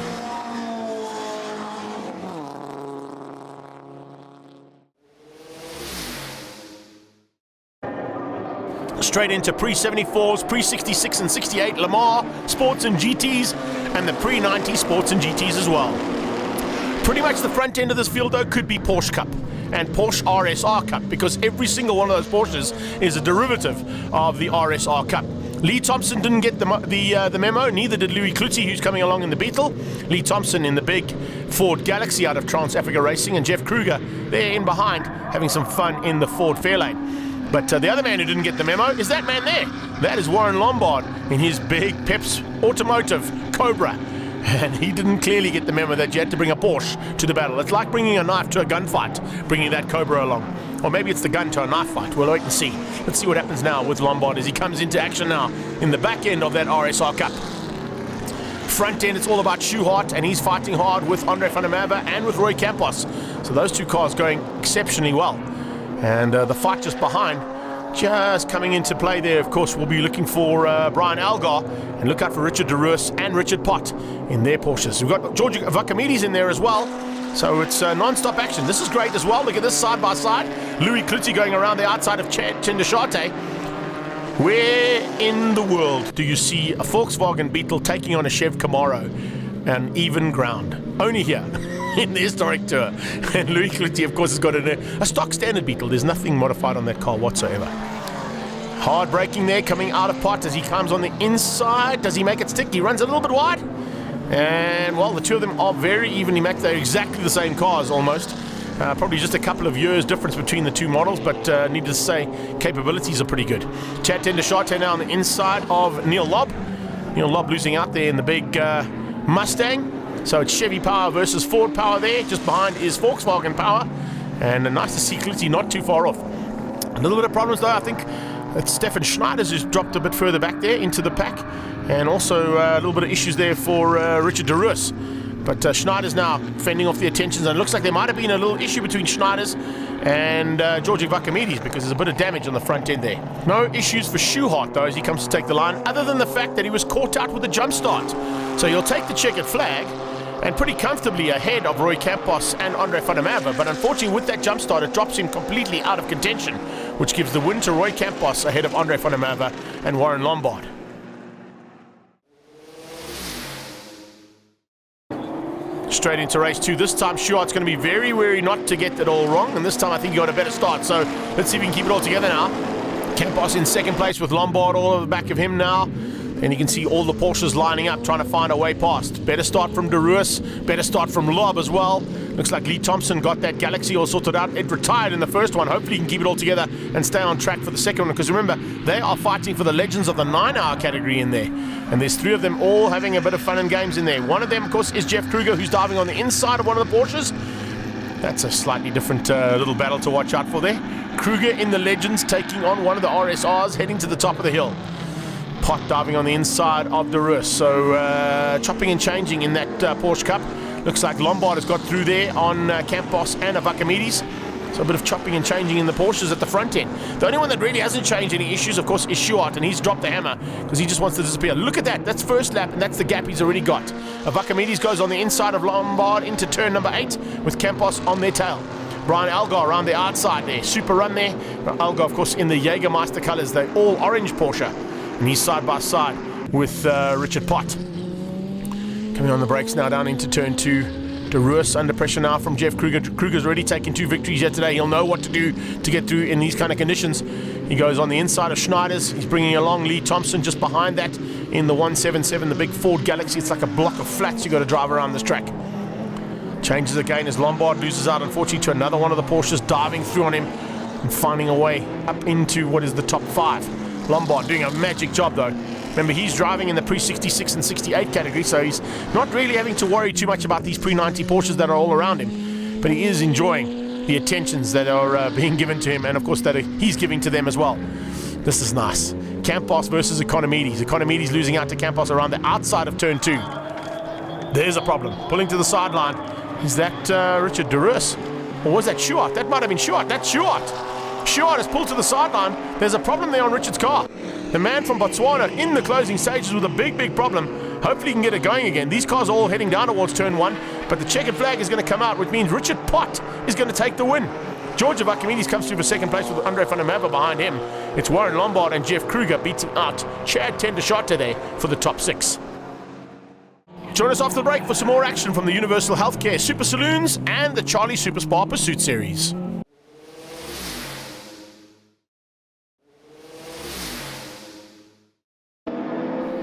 Straight into pre-74s, pre-66 and 68 Lamar Sports and GTs, and the pre-90 Sports and GTs as well. Pretty much the front end of this field, though, could be Porsche Cup and Porsche RSR Cup, because every single one of those Porsches is a derivative of the RSR Cup. Lee Thompson didn't get the memo, neither did Louis Clutie, who's coming along in the Beetle. Lee Thompson in the big Ford Galaxy out of Trans Africa Racing, and Jeff Kruger there in behind having some fun in the Ford Fairlane. But the other man who didn't get the memo is that man there. That is Warren Lombard in his big Peps Automotive Cobra. And he didn't clearly get the memo that you had to bring a Porsche to the battle. It's like bringing a knife to a gunfight, bringing that Cobra along. Or maybe it's the gun to a knife fight. We'll wait and see. Let's see what happens now with Lombard as he comes into action now in the back end of that RSR Cup. Front end, it's all about Schuhart, and he's fighting hard with Andre van der Merwe and with Roy Campos. So those two cars going exceptionally well. And the fight just behind, just coming into play there, of course, we'll be looking for Brian Algar, and look out for Richard de Roos and Richard Pott in their Porsches. We've got George Vakamides in there as well, so it's non-stop action. This is great as well. Look at this side by side. Louis Clutie going around the outside of Tendeshate. Where in the world do you see a Volkswagen Beetle taking on a Chev Camaro on even ground? Only here. In the historic tour. And Louis Clutie, of course, has got a stock standard Beetle. There's nothing modified on that car whatsoever. Hard braking there, coming out of pot as he comes on the inside. Does he make it stick? He runs a little bit wide. And, well, the two of them are very evenly matched. They're exactly the same cars, almost. Probably just a couple of years difference between the two models, but needless to say, capabilities are pretty good. Chad Tendeshate now on the inside of Neil Lobb. Neil Lobb losing out there in the big Mustang. So it's Chevy power versus Ford power there. Just behind is Volkswagen power. And nice to see Clutie not too far off. A little bit of problems though. I think it's Stefan Schneiders who's dropped a bit further back there into the pack. And also a little bit of issues there for Richard de Roos. But Schneiders now fending off the attentions. And it looks like there might have been a little issue between Schneiders and Georgi Vakamides, because there's a bit of damage on the front end there. No issues for Schuhart though as he comes to take the line, other than the fact that he was caught out with the jump start. So he'll take the checkered flag and pretty comfortably ahead of Roy Campos and Andre van der Merwe, but unfortunately with that jump start it drops him completely out of contention, which gives the win to Roy Campos ahead of Andre van der Merwe and Warren Lombard. Straight into race 2. This time Schuhart's going to be very wary not to get it all wrong, and this time I think he got a better start, so let's see if we can keep it all together now. Campos in second place with Lombard all over the back of him now. And you can see all the Porsches lining up, trying to find a way past. Better start from de Roos, better start from Lobb as well. Looks like Lee Thompson got that Galaxy all sorted out. It retired in the first one. Hopefully he can keep it all together and stay on track for the second one. Because remember, they are fighting for the Legends of the 9-hour category in there. And there's 3 of them all having a bit of fun and games in there. One of them, of course, is Jeff Kruger, who's diving on the inside of one of the Porsches. That's a slightly different little battle to watch out for there. Kruger in the Legends taking on one of the RSRs, heading to the top of the hill. Pot diving on the inside of de Roos. So chopping and changing in that Porsche Cup. Looks like Lombard has got through there on Campos and Vakamides. So a bit of chopping and changing in the Porsches at the front end. The only one that really hasn't changed any issues, of course, is Schuhart, and he's dropped the hammer because he just wants to disappear. Look at that. That's first lap, and that's the gap he's already got. Vakamides goes on the inside of Lombard into turn number 8 with Campos on their tail. Brian Algar around the outside there. Super run there. Algar, of course, in the Jägermeister colors. They're all orange Porsche. And he's side by side with Richard Pott. Coming on the brakes now down into turn 2. De Roos under pressure now from Jeff Kruger. Kruger's already taken 2 victories yet today. He'll know what to do to get through in these kind of conditions. He goes on the inside of Schneiders. He's bringing along Lee Thompson just behind that in the 177, the big Ford Galaxy. It's like a block of flats you got to drive around this track. Changes again as Lombard loses out, unfortunately, to another one of the Porsches, diving through on him and finding a way up into what is the top 5. Lombard doing a magic job though. Remember, he's driving in the pre-66 and 68 category, so he's not really having to worry too much about these pre-90 Porsches that are all around him. But he is enjoying the attentions that are being given to him, and of course that he's giving to them as well. This is nice. Campos versus Economides. Economides losing out to Campos around the outside of turn 2. There's a problem. Pulling to the sideline. Is that Richard Durus? Or was that Schuart? That might have been Schuart. That's Schuart. Schuart has pulled to the sideline. There's a problem there on Richard's car. The man from Botswana in the closing stages with a big problem. Hopefully he can get it going again. These cars are all heading down towards turn 1, but the checkered flag is going to come out, which means Richard Pott is going to take the win. George Archimedes comes through for second place with Andre van der Merwe behind him. It's Warren Lombard and Jeff Kruger beating out Chad Tendershot there for the top 6. Join us after the break for some more action from the Universal Healthcare Super Saloons and the Charlie Super Spa Pursuit Series.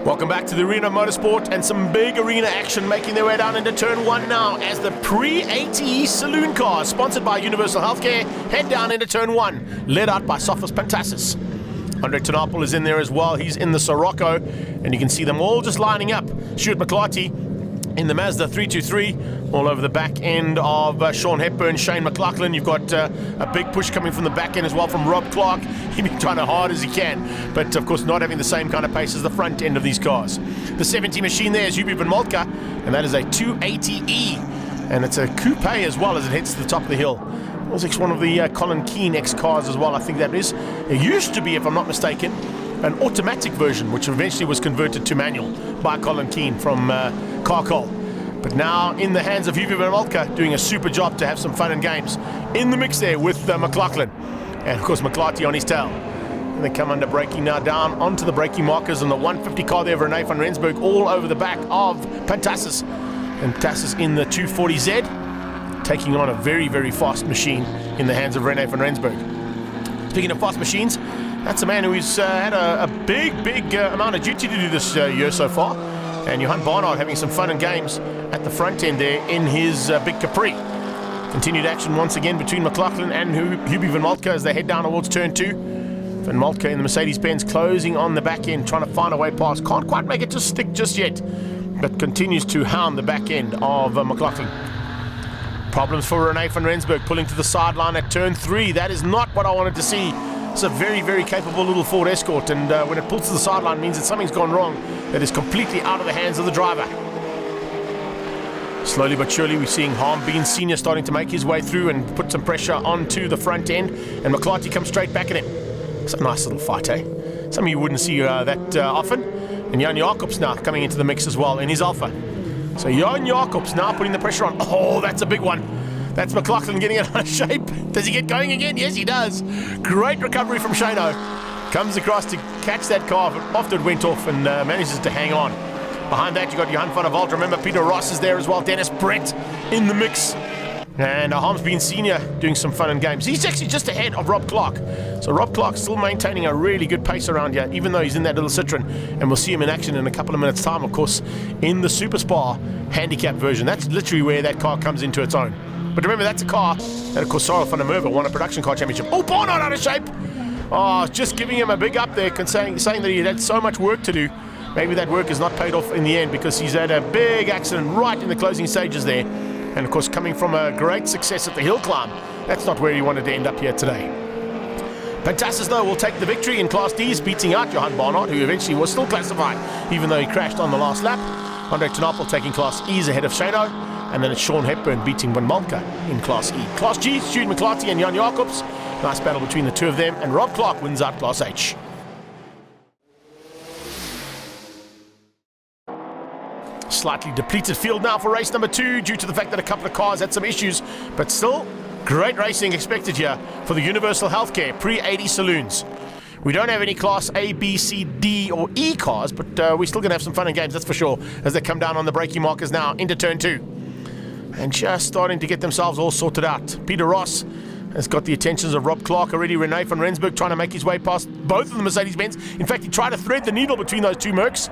Welcome back to the Arena of Motorsport, and some big arena action making their way down into turn 1 now as the pre-ATE saloon cars, sponsored by Universal Healthcare, head down into turn 1, led out by Sophos Pantassis. Andre Tenapel is in there as well. He's in the Sirocco, and you can see them all just lining up. Stuart McClarty in the Mazda 323, all over the back end of Sean Hepburn, Shane McLaughlin. You've got a big push coming from the back end as well from Rob Clark. He's been trying as hard as he can, but of course not having the same kind of pace as the front end of these cars. The 70 machine there is Hubie van Malka, and that is a 280E, and it's a coupe as well as it heads to the top of the hill. It was one of the Colin Keane X cars as well, I think that is. It used to be, if I'm not mistaken, an automatic version, which eventually was converted to manual by Colin Keane from Carcol. But now in the hands of Hubie van Malka, doing a super job to have some fun and games in the mix there with McLaughlin. And of course McClarty on his tail. And they come under braking now, down onto the braking markers on the 150 car there of Rene van Rensburg, all over the back of Pantassis. And Pantassis in the 240Z, taking on a very fast machine in the hands of Rene van Rensburg. Speaking of fast machines, that's a man who's had a big amount of duty to do this year so far. And Johan Barnard having some fun and games at the front end there in his big Capri. Continued action once again between McLaughlin and Hubie van Malka as they head down towards turn 2. Van Malka in the Mercedes-Benz closing on the back end, trying to find a way past. Can't quite make it to stick just yet, but continues to hound the back end of McLaughlin. Problems for Rene van Rensburg, pulling to the sideline at turn 3. That is not what I wanted to see. It's a very capable little Ford Escort, and when it pulls to the sideline, means that something's gone wrong that is completely out of the hands of the driver. Slowly but surely, we're seeing Harm Bean Sr. starting to make his way through and put some pressure onto the front end, and McClarty comes straight back at him. It's a nice little fight, eh? Something you wouldn't see that often. And Jan Jacobs now coming into the mix as well in his Alpha. So Jan Jacobs now putting the pressure on. Oh, that's a big one. That's McLaughlin getting it out of shape. Does he get going again? Yes, he does. Great recovery from Shano. Comes across to catch that car, but after it went off and manages to hang on. Behind that, you got Johan van der Walt. Remember, Peter Ross is there as well. Dennis Brett in the mix. And Harms Bean Sr. doing some fun and games. He's actually just ahead of Rob Clark. So Rob Clark still maintaining a really good pace around here, even though he's in that little Citroen. And we'll see him in action in a couple of minutes' time, of course, in the Super Spa handicap version. That's literally where that car comes into its own. But remember, that's a car that, of course, Cyril van der Merwe won a production car championship. Oh, Barnard out of shape! Oh, just giving him a big up there, saying that he had so much work to do. Maybe that work has not paid off in the end because he's had a big accident right in the closing stages there. And, of course, coming from a great success at the hill climb, that's not where he wanted to end up here today. Pantassis, though, will take the victory in Class D's, beating out Johan Barnard, who eventually was still classified, even though he crashed on the last lap. Andre Tenapel taking Class E's ahead of Shano. And then it's Sean Hepburn beating Van Malka in Class E. Class G, Stuart McClarty and Jan Jacobs. Nice battle between the two of them, and Rob Clark wins out Class H. Slightly depleted field now for race number 2 due to the fact that a couple of cars had some issues, but still great racing expected here for the Universal Healthcare pre-80 saloons. We don't have any Class A, B, C, D or E cars, but we're still going to have some fun and games, that's for sure, as they come down on the braking markers now into turn 2. And just starting to get themselves all sorted out. Peter Ross has got the attentions of Rob Clark already. Rene van Rensburg trying to make his way past both of the Mercedes-Benz. In fact, he tried to thread the needle between those two Mercs.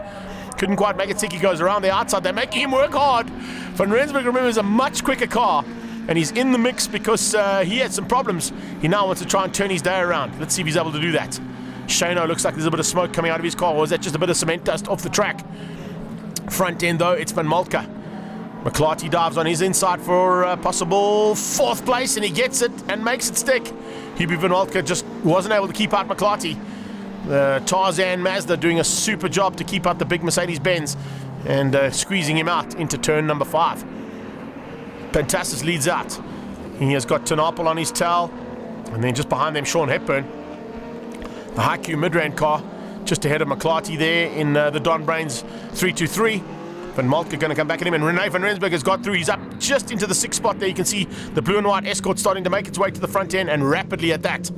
Couldn't quite make it. Tiki goes around the outside. They're making him work hard. Van Rensburg, remember, is a much quicker car, and he's in the mix because he had some problems. He now wants to try and turn his day around. Let's see if he's able to do that. Shano looks like there's a bit of smoke coming out of his car, or is that just a bit of cement dust off the track? Front end, though, it's Van Malka. McClarty dives on his inside for a possible 4th place, and he gets it and makes it stick. Hubie van Malka just wasn't able to keep out McClarty. The Tarzan Mazda doing a super job to keep out the big Mercedes-Benz and squeezing him out into turn number 5. Fantastis leads out. He has got Tunapel on his tail, and then just behind them, Sean Hepburn. The Haiku mid-range car just ahead of McClarty there in the Don Brains 323. Van Maltke going to come back at him, and Rene van Rensburg has got through. He's up just into the 6th spot there. You can see the blue and white Escort starting to make its way to the front end, and rapidly at that.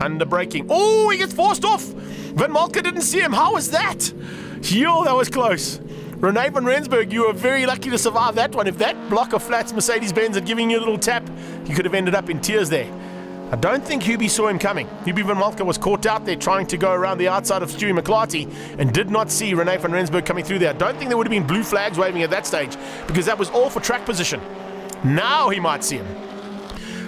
Under braking. Oh, he gets forced off. Van Maltke didn't see him. How was that? Yo, that was close. Rene van Rensburg, you were very lucky to survive that one. If that block of flats Mercedes-Benz had given you a little tap, you could have ended up in tears there. I don't think Hubie saw him coming. Hubie van Maltke was caught out there trying to go around the outside of Stewie McClarty and did not see Rene van Rensburg coming through there. I don't think there would have been blue flags waving at that stage because that was all for track position. Now he might see him.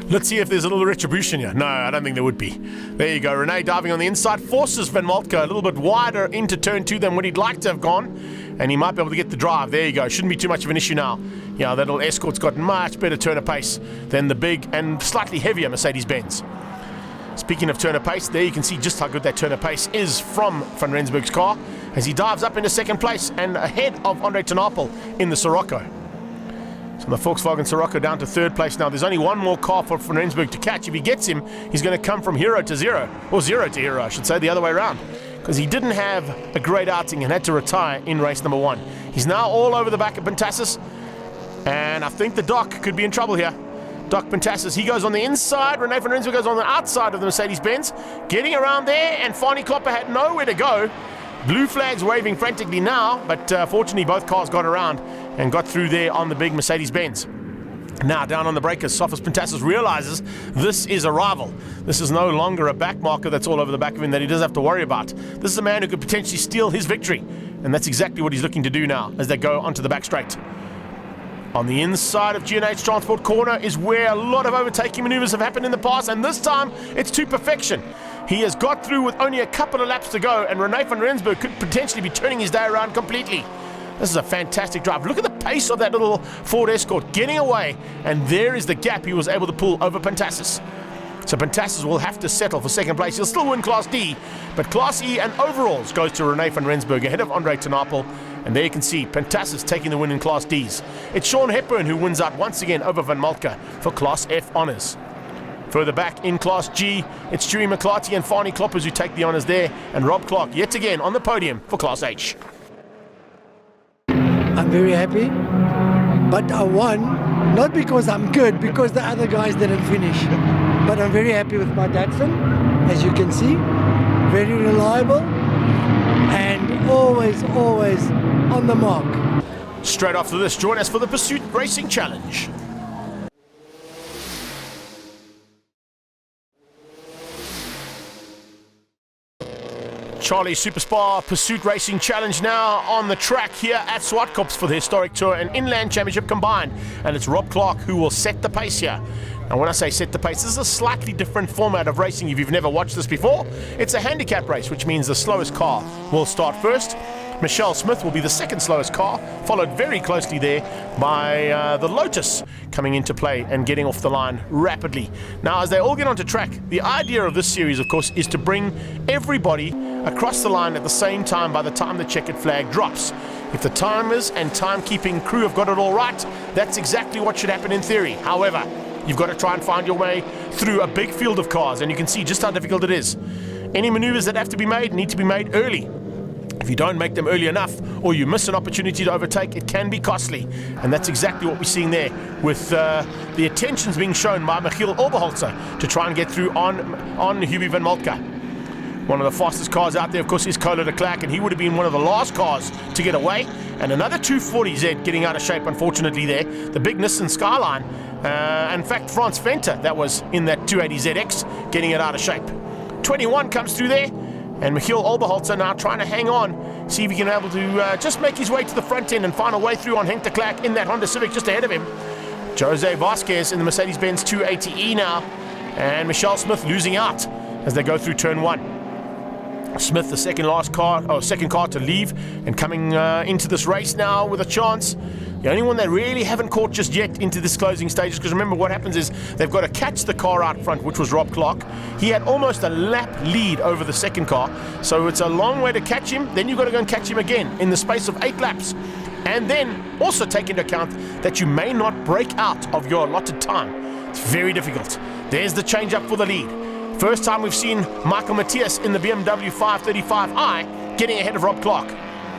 Let's see if there's a little retribution here. No, I don't think there would be. There you go. Rene diving on the inside forces Van Maltke a little bit wider into turn 2 than what he'd like to have gone. And he might be able to get the drive. There you go. Shouldn't be too much of an issue now. Yeah, that little Escort's got much better turn of pace than the big and slightly heavier Mercedes-Benz. Speaking of turn of pace, there you can see just how good that turn of pace is from Van Rensburg's car as he dives up into 2nd place and ahead of Andre Tunapel in the Sirocco. So the Volkswagen Sirocco down to 3rd place now. There's only one more car for Van Rensburg to catch. If he gets him, he's going to come from hero to zero, or 0 to hero, I should say, the other way around, because he didn't have a great outing and had to retire in race number 1. He's now all over the back of Fantastis, and I think the Doc could be in trouble here. Doc Fantastis, he goes on the inside. Rene van Rensburg goes on the outside of the Mercedes-Benz, getting around there, and Fani Klopper had nowhere to go. Blue flags waving frantically now, but fortunately both cars got around and got through there on the big Mercedes-Benz. Now down on the breakers, Sofus Fantastis realizes this is a rival. This is no longer a back marker that's all over the back of him that he doesn't have to worry about. This is a man who could potentially steal his victory, and that's exactly what he's looking to do now as they go onto the back straight. On the inside of G&H Transport Corner is where a lot of overtaking maneuvers have happened in the past, and this time it's to perfection. He has got through with only a couple of laps to go, and Rene van Rensburg could potentially be turning his day around completely. This is a fantastic drive. Look at the pace of that little Ford Escort getting away, and there is the gap he was able to pull over Fantastis. So Fantastis will have to settle for 2nd place. He'll still win Class D, but Class E and overalls goes to Rene van Rensburg ahead of Andre Tunapel. And there you can see Fantastis taking the win in Class Ds. It's Sean Hepburn who wins out once again over Van Maltke for Class F honours. Further back in Class G, it's Stewie McClarty and Fani Kloppers who take the honours there, and Rob Clark yet again on the podium for Class H. I'm very happy, but I won, not because I'm good, because the other guys didn't finish. But I'm very happy with my Datsun, as you can see, very reliable, and always on the mark. Straight after this, join us for the Pursuit Racing Challenge. Charlie Superspar Pursuit Racing Challenge now on the track here at Zwartkops for the Historic Tour and Inland Championship combined. And it's Rob Clark who will set the pace here. Now when I say set the pace, this is a slightly different format of racing if you've never watched this before. It's a handicap race, which means the slowest car will start first. Michelle Smith will be the 2nd slowest car, followed very closely there by the Lotus coming into play and getting off the line rapidly. Now as they all get onto track, the idea of this series of course is to bring everybody across the line at the same time by the time the checkered flag drops. If the timers and timekeeping crew have got it all right, that's exactly what should happen in theory. However, you've got to try and find your way through a big field of cars, and you can see just how difficult it is. Any maneuvers that have to be made need to be made early. If you don't make them early enough, or you miss an opportunity to overtake, it can be costly. And that's exactly what we're seeing there, with the attentions being shown by Michiel Oberholzer to try and get through on Hubie van Maltke. One of the fastest cars out there, of course, is Kohler de Klerk, and he would have been one of the last cars to get away. And another 240Z getting out of shape, unfortunately, there. The big Nissan Skyline. In fact, Frans Venter, that was in that 280ZX, getting it out of shape. 21 comes through there, and Michiel Oberholzer now trying to hang on, see if he can be able to just make his way to the front end and find a way through on Henk de Klerk in that Honda Civic just ahead of him. Jose Vasquez in the Mercedes-Benz 280E now, and Michelle Smith losing out as they go through turn 1. Smith, the second car to leave, and coming into this race now with a chance. The only one they really haven't caught just yet into this closing stages, because remember what happens is they've got to catch the car out front, which was Rob Clark. He had almost a lap lead over the second car, so it's a long way to catch him. Then you've got to go and catch him again in the space of 8 laps. And then also take into account that you may not break out of your allotted time. It's very difficult. There's the change up for the lead. First time we've seen Michael Matthias in the BMW 535i getting ahead of Rob Clark.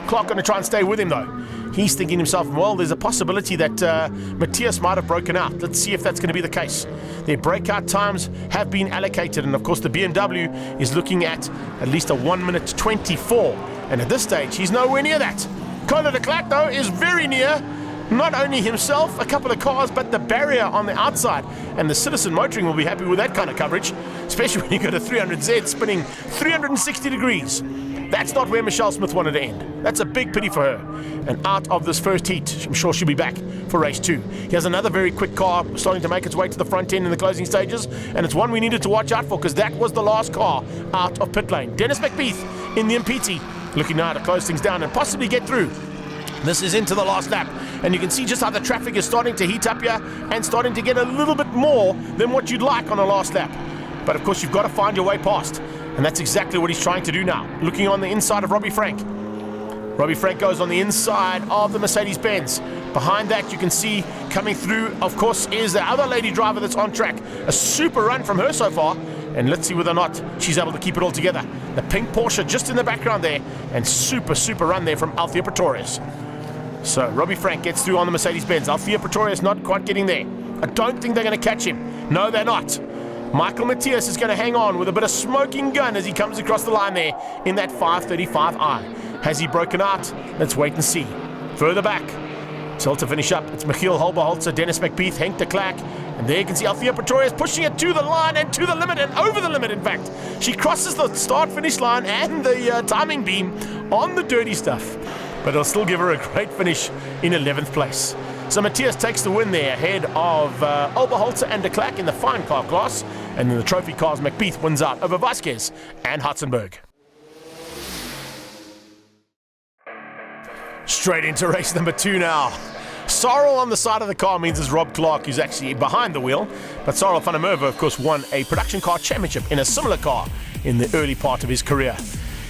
Clark going to try and stay with him though. He's thinking to himself, well, there's a possibility that Matthias might have broken out. Let's see if that's going to be the case. Their breakout times have been allocated, and of course the BMW is looking at least a 1 minute 24. And at this stage, he's nowhere near that. Conor de Klerk, though, is very near. Not only himself, a couple of cars, but the barrier on the outside. And the Citizen Motoring will be happy with that kind of coverage, especially when you got a 300Z spinning 360 degrees. That's not where Michelle Smith wanted to end. That's a big pity for her. And out of this first heat, I'm sure she'll be back for race 2. He has another very quick car starting to make its way to the front end in the closing stages, and it's one we needed to watch out for because that was the last car out of pit lane. Dennis McBeath in the MPT, looking now to close things down and possibly get through. This is into the last lap, and you can see just how the traffic is starting to heat up here and starting to get a little bit more than what you'd like on a last lap. But of course, you've got to find your way past, and that's exactly what he's trying to do now. Looking on the inside of Robbie Frank. Robbie Frank goes on the inside of the Mercedes-Benz. Behind that, you can see coming through, of course, is the other lady driver that's on track. A super run from her so far, and let's see whether or not she's able to keep it all together. The pink Porsche just in the background there, and super run there from Althea Pretorius. So Robbie Frank gets through on the Mercedes-Benz. Althea Pretorius not quite getting there. I don't think they're going to catch him. No, they're not. Michael Matthias is going to hang on with a bit of smoking gun as he comes across the line there in that 535i. Has he broken out? Let's wait and see. Further back, till to finish up, it's Michiel Holberholzer, Dennis McBeath, Henk de Klerk, and there you can see Althea Pretorius pushing it to the line and to the limit and over the limit, in fact. She crosses the start-finish line and the timing beam on the dirty stuff, but it'll still give her a great finish in 11th place. So Matthias takes the win there ahead of Holberholzer and de Klerk in the fine car class, and in the trophy cars, McBeath wins out over Vasquez and Hutzenberg. Straight into race number 2 now. Sorrel on the side of the car means it's Rob Clark who's actually behind the wheel, but Sorrel van der Merwe, of course, won a production car championship in a similar car in the early part of his career.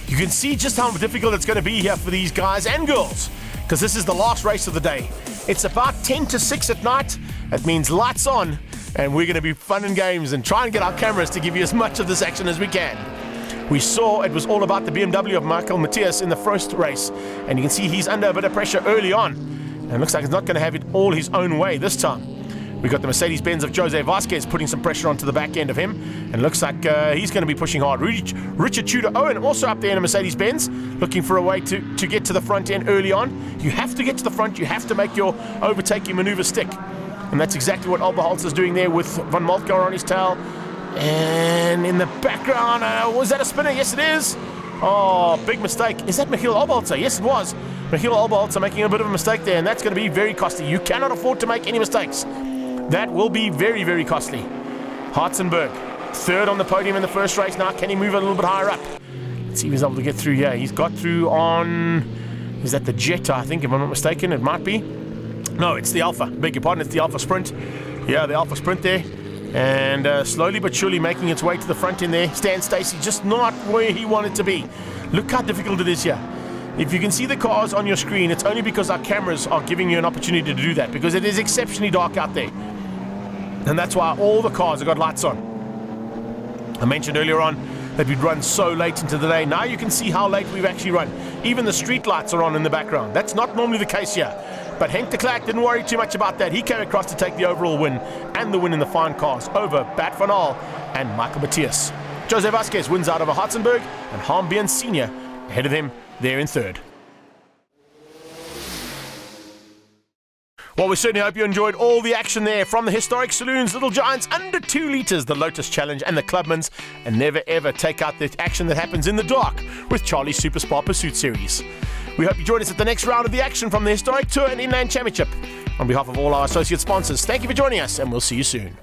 You can see just how difficult it's going to be here for these guys and girls, because this is the last race of the day. It's about 10 to 6 at night. That means lights on, and we're going to be fun and games and try and get our cameras to give you as much of this action as we can. We saw it was all about the BMW of Michael Matthias in the first race, and you can see he's under a bit of pressure early on, and it looks like he's not going to have it all his own way this time. We got the Mercedes-Benz of Jose Vasquez putting some pressure onto the back end of him, and it looks like he's going to be pushing hard. Richard Tudor-Owen also up there in a Mercedes-Benz, looking for a way to get to the front end early on. You have to get to the front, you have to make your overtaking maneuver stick, and that's exactly what Holberholzer's doing there with Van Moltke on his tail. And in the background, was that a spinner? Yes, it is. Oh, big mistake. Is that Michiel Holberholzer? Yes, it was. Michiel Holberholzer making a bit of a mistake there, and that's going to be very costly. You cannot afford to make any mistakes. That will be very costly. Hartzenberg, third on the podium in the first race. Now, can he move a little bit higher up? Let's see if he's able to get through here. He's got through on... Is that the Jetta, I think, if I'm not mistaken? It might be. No, it's the Alpha. Beg your pardon, it's the Alpha Sprint. Yeah, the Alpha Sprint there. And slowly but surely making its way to the front in there. Stan Stacey just not where he wanted to be. Look how difficult it is here. If you can see the cars on your screen, it's only because our cameras are giving you an opportunity to do that, because it is exceptionally dark out there. And that's why all the cars have got lights on. I mentioned earlier on that we'd run so late into the day. Now you can see how late we've actually run. Even the street lights are on in the background. That's not normally the case here. But Henk de Klerk didn't worry too much about that. He came across to take the overall win and the win in the fine cars over Bert van Aal and Michael Matthias. Jose Vasquez wins out over Hartzenberg, and Harm Bien Sr. ahead of him there in third. Well, we certainly hope you enjoyed all the action there from the historic saloons, Little Giants under 2 litres, the Lotus Challenge and the Clubmans, and never ever take out the action that happens in the dark with Charlie's Super Spa Pursuit Series. We hope you join us at the next round of the action from the Historic Tour and Inland Championship. On behalf of all our associate sponsors, thank you for joining us, and we'll see you soon.